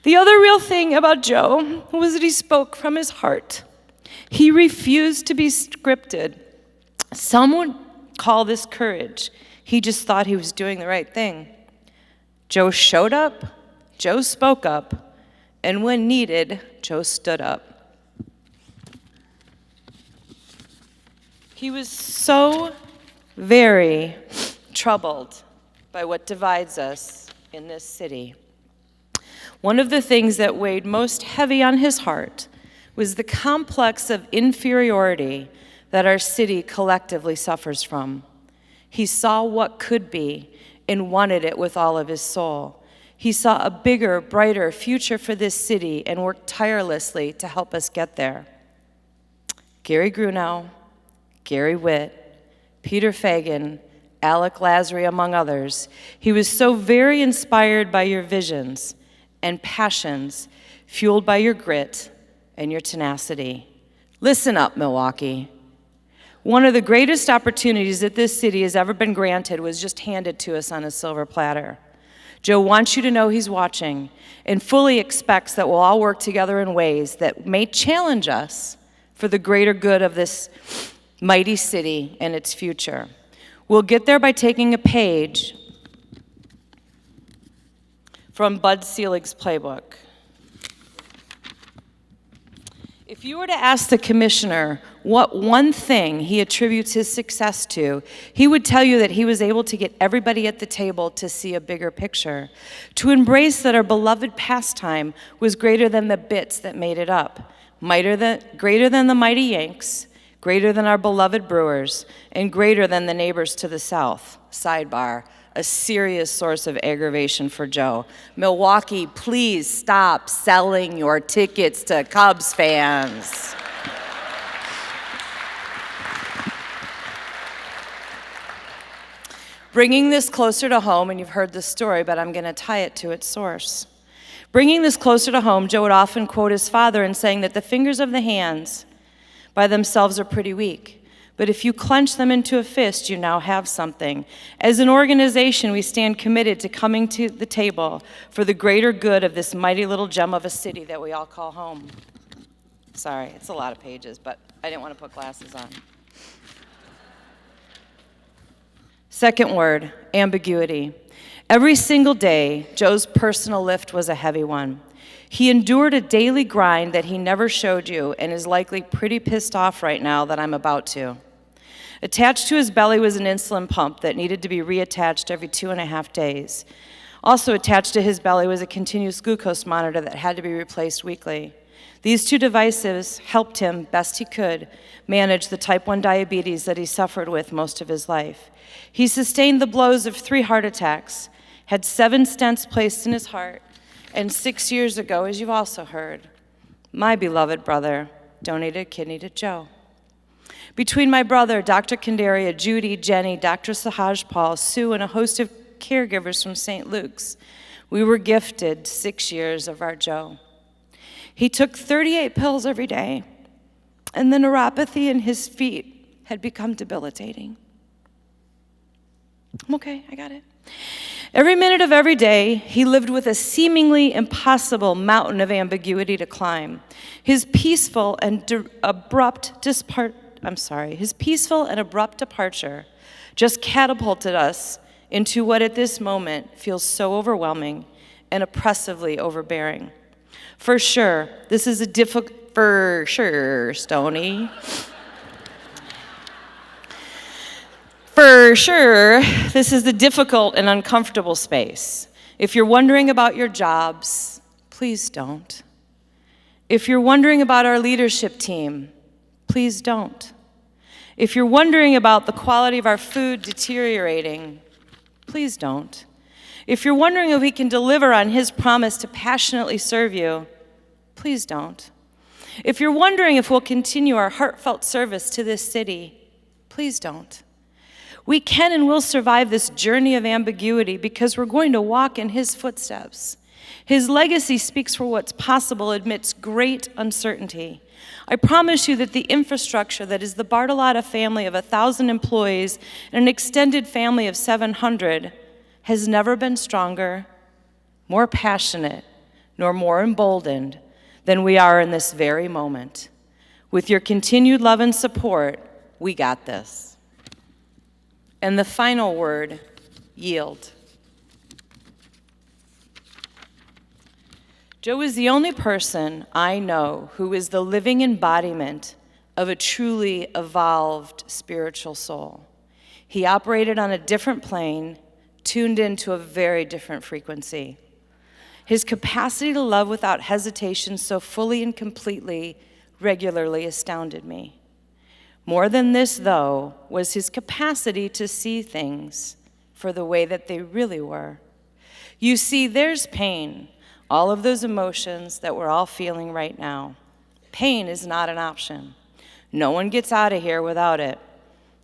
The other real thing about Joe was that he spoke from his heart. He refused to be scripted. Some would call this courage. He just thought he was doing the right thing. Joe showed up, Joe spoke up, and when needed, Joe stood up. He was so very troubled by what divides us in this city. One of the things that weighed most heavy on his heart was the complex of inferiority that our city collectively suffers from. He saw what could be and wanted it with all of his soul. He saw a bigger, brighter future for this city and worked tirelessly to help us get there. Gary Grunow, Gary Witt, Peter Fagan, Alec Lazary, among others, he was so very inspired by your visions and passions, fueled by your grit and your tenacity. Listen up, Milwaukee. One of the greatest opportunities that this city has ever been granted was just handed to us on a silver platter. Joe wants you to know he's watching and fully expects that we'll all work together in ways that may challenge us for the greater good of this mighty city and its future. We'll get there by taking a page from Bud Selig's playbook. If you were to ask the commissioner what one thing he attributes his success to, he would tell you that he was able to get everybody at the table to see a bigger picture, to embrace that our beloved pastime was greater than the bits that made it up, greater than the mighty Yanks, greater than our beloved Brewers, and greater than the neighbors to the south. Sidebar, a serious source of aggravation for Joe. Milwaukee, please stop selling your tickets to Cubs fans. Bringing this closer to home, and you've heard this story, but I'm going to tie it to its source. Bringing this closer to home, Joe would often quote his father in saying that the fingers of the hands by themselves are pretty weak, but if you clench them into a fist, you now have something. As an organization, we stand committed to coming to the table for the greater good of this mighty little gem of a city that we all call home. Sorry, it's a lot of pages, but I didn't want to put glasses on. Second word, ambiguity. Every single day, Joe's personal lift was a heavy one. He endured a daily grind that he never showed you and is likely pretty pissed off right now that I'm about to. Attached to his belly was an insulin pump that needed to be reattached every 2.5 days. Also attached to his belly was a continuous glucose monitor that had to be replaced weekly. These two devices helped him, best he could, manage the type 1 diabetes that he suffered with most of his life. He sustained the blows of 3 heart attacks, had 7 stents placed in his heart, and 6 years ago, as you've also heard, my beloved brother donated a kidney to Joe. Between my brother, Dr. Candaria, Judy, Jenny, Dr. Sahaj Paul, Sue, and a host of caregivers from St. Luke's, we were gifted 6 years of our Joe. He took 38 pills every day, and the neuropathy in his feet had become debilitating. I'm okay, I got it. Every minute of every day, he lived with a seemingly impossible mountain of ambiguity to climb. His peaceful and abrupt departure just catapulted us into what at this moment feels so overwhelming and oppressively overbearing. For sure, this is a difficult, for sure, Stoney. For sure, this is a difficult and uncomfortable space. If you're wondering about your jobs, please don't. If you're wondering about our leadership team, please don't. If you're wondering about the quality of our food deteriorating, please don't. If you're wondering if we can deliver on his promise to passionately serve you, please don't. If you're wondering if we'll continue our heartfelt service to this city, please don't. We can and will survive this journey of ambiguity because we're going to walk in his footsteps. His legacy speaks for what's possible amidst great uncertainty. I promise you that the infrastructure that is the Bartolotta family of 1,000 employees and an extended family of 700 has never been stronger, more passionate, nor more emboldened than we are in this very moment. With your continued love and support, we got this. And the final word, yield. Joe is the only person I know who is the living embodiment of a truly evolved spiritual soul. He operated on a different plane, tuned into a very different frequency. His capacity to love without hesitation so fully and completely regularly astounded me. More than this, though, was his capacity to see things for the way that they really were. You see, there's pain, all of those emotions that we're all feeling right now. Pain is not an option. No one gets out of here without it.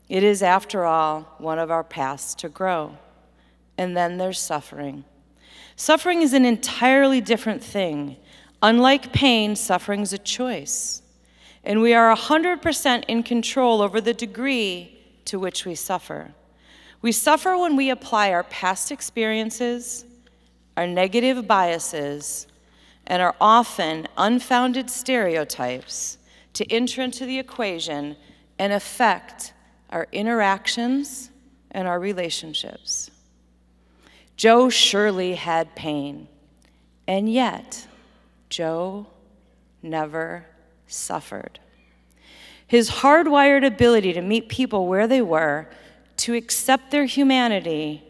It is, after all, one of our paths to grow. And then there's suffering. Suffering is an entirely different thing. Unlike pain, suffering is a choice. And we are 100% in control over the degree to which we suffer. We suffer when we apply our past experiences, our negative biases, and our often unfounded stereotypes to enter into the equation and affect our interactions and our relationships. Joe surely had pain, and yet Joe never suffered. His hardwired ability to meet people where they were, to accept their humanity,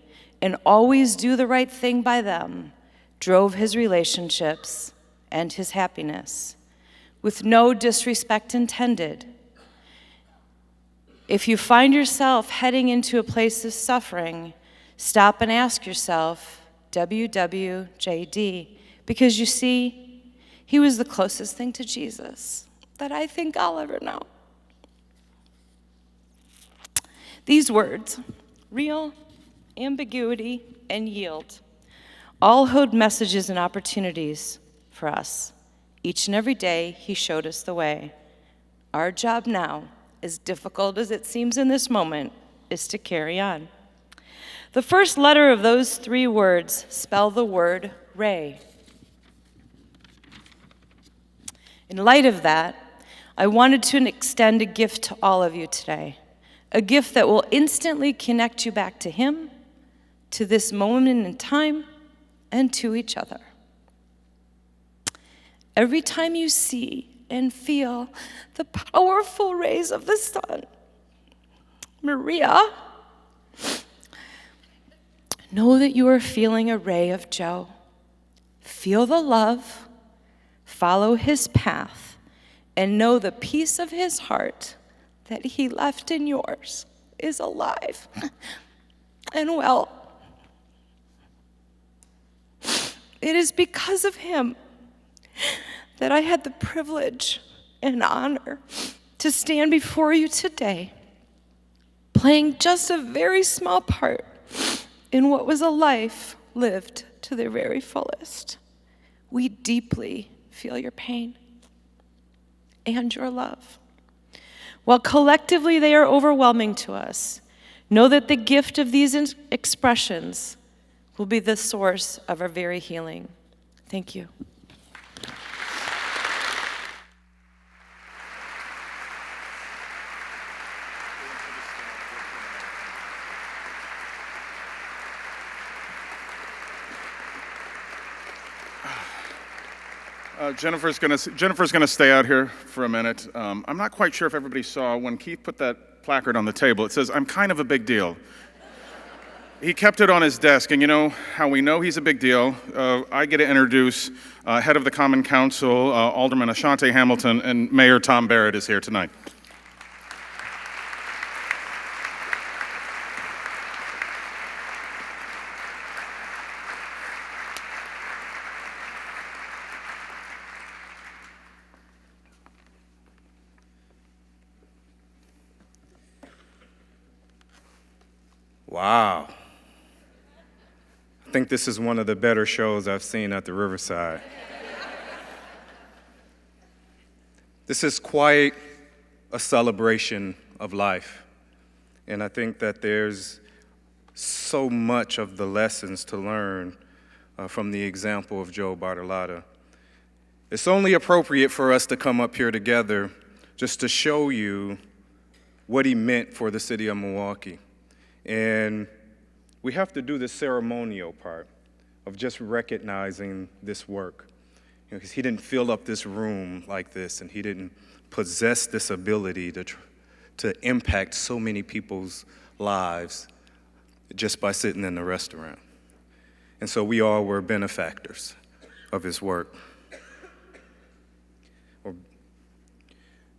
and always do the right thing by them, drove his relationships and his happiness, with no disrespect intended. If you find yourself heading into a place of suffering, stop and ask yourself, WWJD, because you see, he was the closest thing to Jesus that I think I'll ever know. These words, real, ambiguity, and yield, all hold messages and opportunities for us. Each and every day, he showed us the way. Our job now, as difficult as it seems in this moment, is to carry on. The first letter of those three words spell the word Ray. In light of that, I wanted to extend a gift to all of you today, a gift that will instantly connect you back to him, to this moment in time, and to each other. Every time you see and feel the powerful rays of the sun, Maria, know that you are feeling a ray of Joe. Feel the love, follow his path, and know the peace of his heart that he left in yours is alive and well. It is because of him that I had the privilege and honor to stand before you today, playing just a very small part in what was a life lived to their very fullest. We deeply feel your pain and your love. While collectively they are overwhelming to us, know that the gift of these expressions will be the source of our very healing. Thank you. Jennifer's gonna stay out here for a minute. I'm not quite sure if everybody saw when Keith put that placard on the table. It says, "I'm kind of a big deal." He kept it on his desk, and you know how we know he's a big deal? I get to introduce head of the Common Council, Alderman Ashante Hamilton, and Mayor Tom Barrett is here tonight. Wow. I think this is one of the better shows I've seen at the Riverside. This is quite a celebration of life. And I think that there's so much of the lessons to learn from the example of Joe Bartolotta. It's only appropriate for us to come up here together just to show you what he meant for the city of Milwaukee. And we have to do the ceremonial part of just recognizing this work. Because he didn't fill up this room like this, and he didn't possess this ability to impact so many people's lives just by sitting in the restaurant. And so we all were benefactors of his work.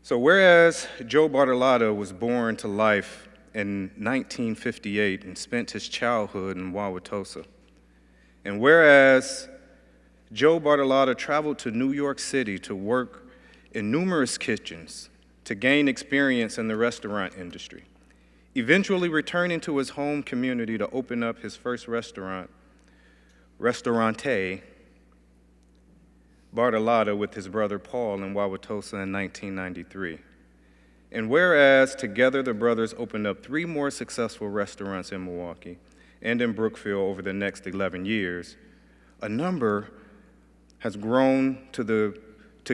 So whereas Joe Bartolotta was born to life in 1958 and spent his childhood in Wauwatosa, and whereas Joe Bartolotta traveled to New York City to work in numerous kitchens to gain experience in the restaurant industry, eventually returning to his home community to open up his first restaurant, Restaurante Bartolotta, with his brother Paul in Wauwatosa in 1993. And whereas together the brothers opened up 3 more successful restaurants in Milwaukee and in Brookfield over the next 11 years, a number has grown to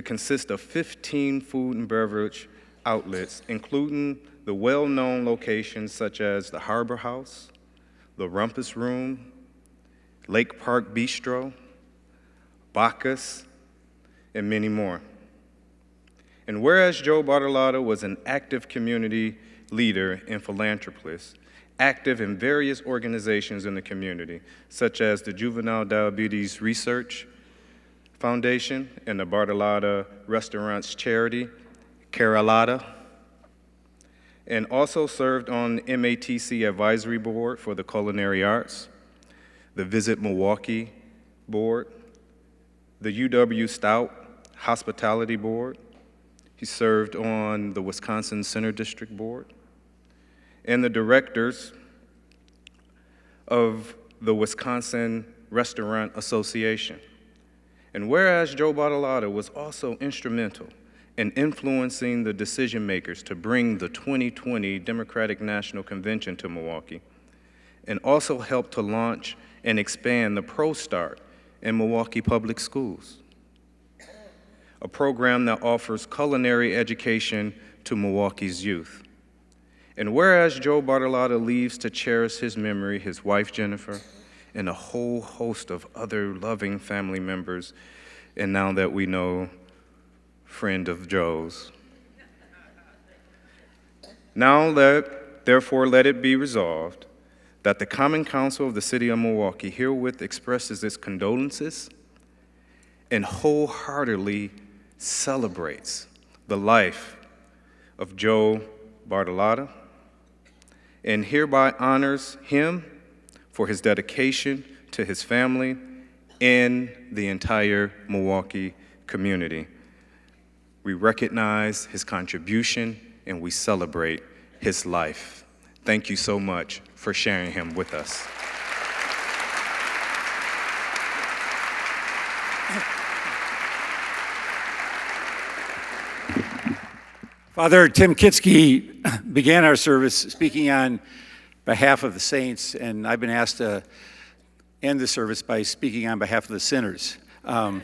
consist of 15 food and beverage outlets, including the well-known locations such as the Harbor House, the Rumpus Room, Lake Park Bistro, Bacchus, and many more. And whereas Joe Bartolotta was an active community leader and philanthropist, active in various organizations in the community, such as the Juvenile Diabetes Research Foundation and the Bartolotta Restaurants charity, Carolata, and also served on the MATC Advisory Board for the Culinary Arts, the Visit Milwaukee Board, the UW Stout Hospitality Board. He served on the Wisconsin Center District Board and the directors of the Wisconsin Restaurant Association. And whereas Joe Bartolotta was also instrumental in influencing the decision makers to bring the 2020 Democratic National Convention to Milwaukee, and also helped to launch and expand the Pro Start in Milwaukee Public Schools, a program that offers culinary education to Milwaukee's youth. And whereas Joe Bartolotta leaves to cherish his memory, his wife Jennifer, and a whole host of other loving family members, and now that we know, friend of Joe's. Now therefore let it be resolved that the Common Council of the City of Milwaukee herewith expresses its condolences and wholeheartedly celebrates the life of Joe Bartolotta, and hereby honors him for his dedication to his family and the entire Milwaukee community. We recognize his contribution and we celebrate his life. Thank you so much for sharing him with us. Father Tim Kitsky began our service speaking on behalf of the saints, and I've been asked to end the service by speaking on behalf of the sinners. And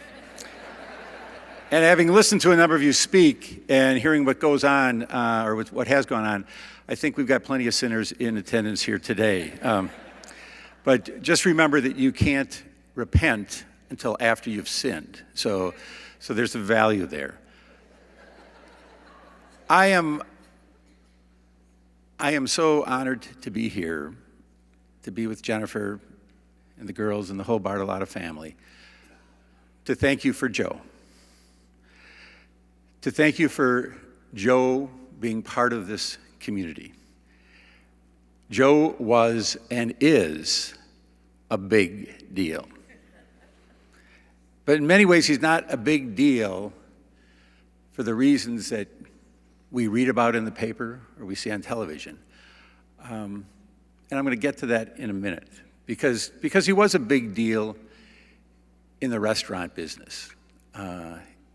having listened to a number of you speak and hearing what goes on, or what has gone on, I think we've got plenty of sinners in attendance here today. But just remember that you can't repent until after you've sinned. So there's a value there. I am so honored to be here, to be with Jennifer and the girls and the whole Bartolotta family, to thank you for Joe, to thank you for Joe being part of this community. Joe was and is a big deal. But in many ways, he's not a big deal for the reasons that we read about in the paper or we see on television. And And I'm going to get to that in a minute, because he was a big deal in the restaurant business.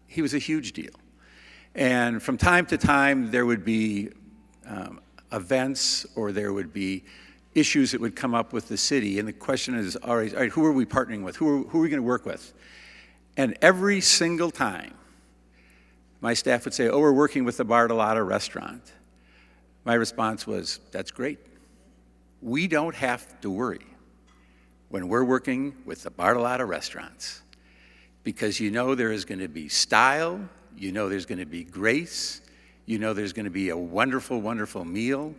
He was a huge deal. And from time to time, there would be events, or there would be issues that would come up with the city. And the question is, all right, who are we partnering with? Who are we going to work with? And every single time, my staff would say, oh, we're working with the Bartolotta Restaurant. My response was, that's great. We don't have to worry when we're working with the Bartolotta Restaurants, because you know there is going to be style, you know there's going to be grace, you know there's going to be a wonderful, wonderful meal,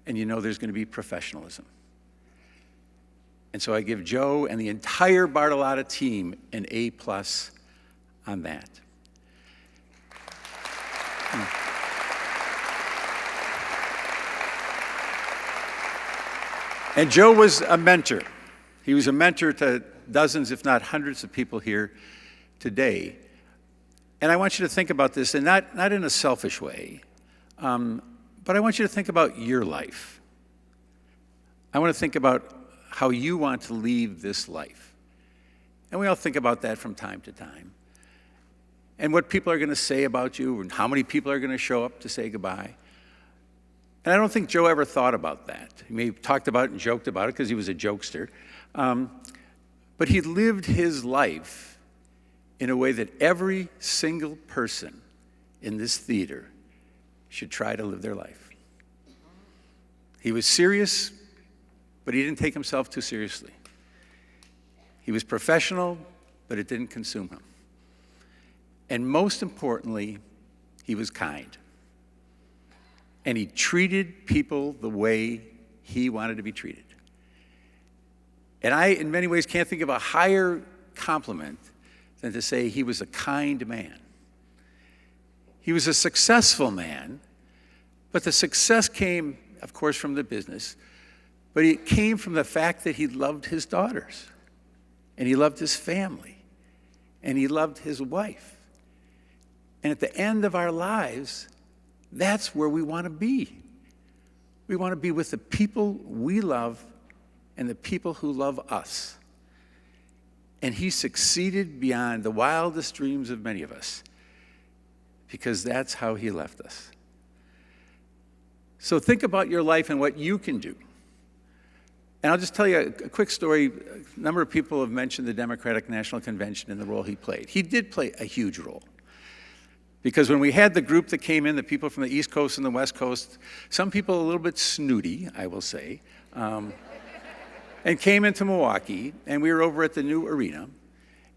and you know there's going to be professionalism. And so I give Joe and the entire Bartolotta team an A+ on that. And Joe was a mentor. He was a mentor to dozens, if not hundreds of people here today. And I want you to think about this, and not in a selfish way, but I want you to think about your life. I want to think about how you want to leave this life. And we all think about that from time to time. And what people are going to say about you, and how many people are going to show up to say goodbye. And I don't think Joe ever thought about that. He may have talked about it and joked about it because he was a jokester. But he lived his life in a way that every single person in this theater should try to live their life. He was serious, but he didn't take himself too seriously. He was professional, but it didn't consume him. And most importantly, he was kind. And he treated people the way he wanted to be treated. And I, in many ways, can't think of a higher compliment than to say he was a kind man. He was a successful man, but the success came, of course, from the business, but it came from the fact that he loved his daughters, and he loved his family, and he loved his wife. And at the end of our lives, that's where we want to be. We want to be with the people we love and the people who love us. And he succeeded beyond the wildest dreams of many of us, because that's how he left us. So think about your life and what you can do. And I'll just tell you a quick story. A number of people have mentioned the Democratic National Convention and the role he played. He did play a huge role. Because when we had the group that came in, the people from the East Coast and the West Coast, some people a little bit snooty, I will say, and came into Milwaukee, and we were over at the new arena,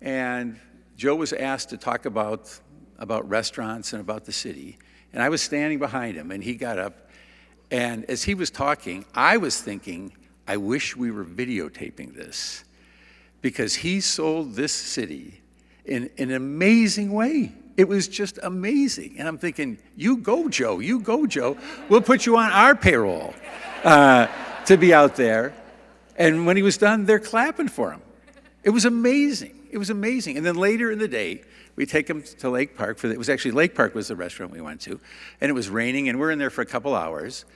and Joe was asked to talk about restaurants and about the city, and I was standing behind him, and he got up, and as he was talking, I was thinking, I wish we were videotaping this, because he sold this city in an amazing way. It was just amazing. And I'm thinking, you go, Joe, you go, Joe. We'll put you on our payroll to be out there. And when he was done, they're clapping for him. It was amazing. It was amazing. And then later in the day, we take him to Lake Park. It was actually Lake Park was the restaurant we went to. And it was raining, and we're in there for a couple hours.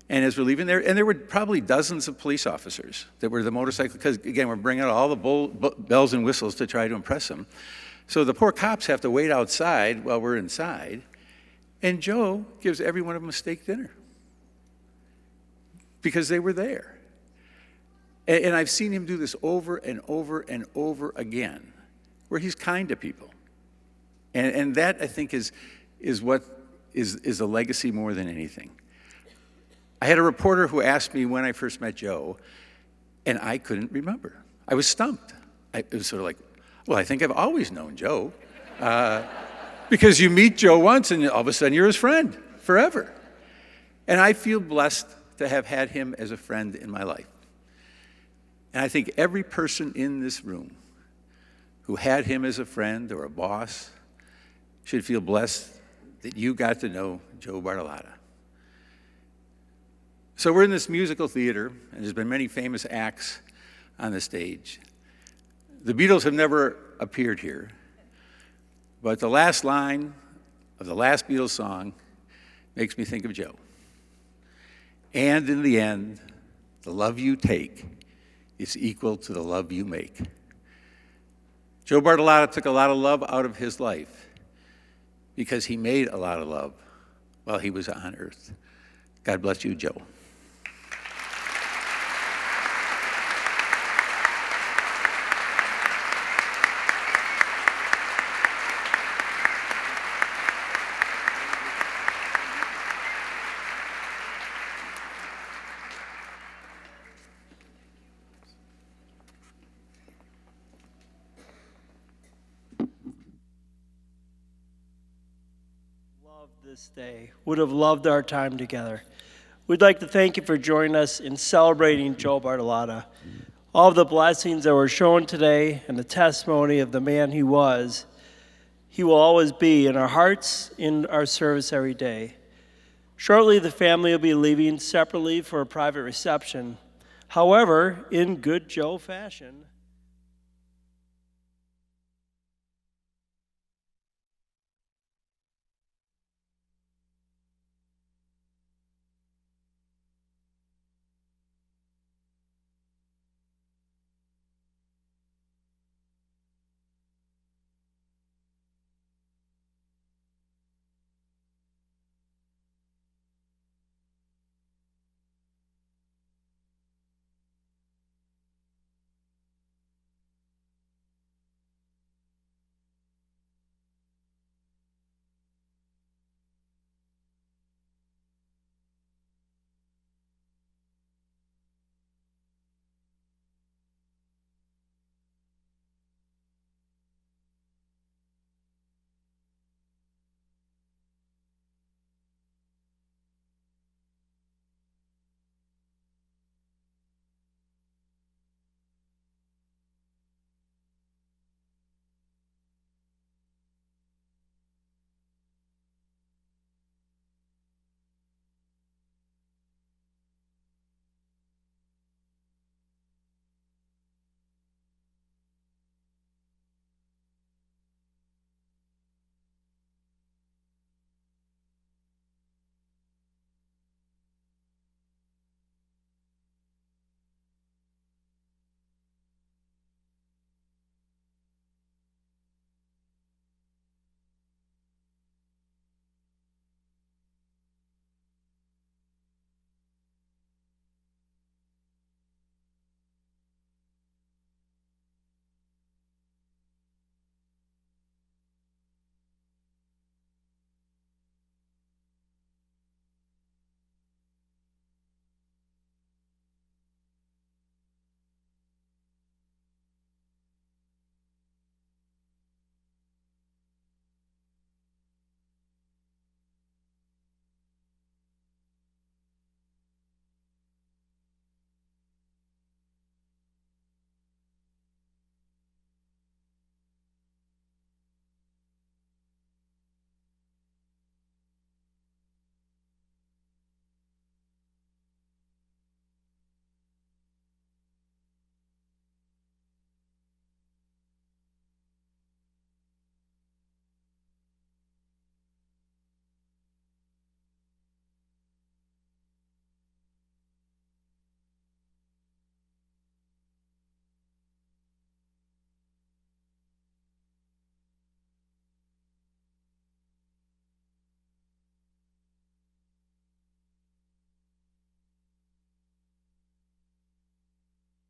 And as we're leaving there, and there were probably dozens of police officers that were the motorcycle, because again, we're bringing out all the bells and whistles to try to impress them. So the poor cops have to wait outside while we're inside, and Joe gives every one of them a steak dinner because they were there. And I've seen him do this over and over and over again, where he's kind to people. And that, I think, is what is a legacy more than anything. I had a reporter who asked me when I first met Joe, and I couldn't remember. I was stumped. It was sort of like, well, I think I've always known Joe. Because you meet Joe once, and all of a sudden you're his friend forever. And I feel blessed to have had him as a friend in my life. And I think every person in this room who had him as a friend or a boss should feel blessed that you got to know Joe Bartolotta. So we're in this musical theater, and there's been many famous acts on the stage. The Beatles have never appeared here, but the last line of the last Beatles song makes me think of Joe. And in the end, the love you take is equal to the love you make. Joe Bartolotta took a lot of love out of his life because he made a lot of love while he was on earth. God bless you, Joe. This day. Would have loved our time together. We'd like to thank you for joining us in celebrating Joe Bartolotta. All of the blessings that were shown today and the testimony of the man he was, he will always be in our hearts, in our service every day. Shortly, the family will be leaving separately for a private reception. However, in good Joe fashion,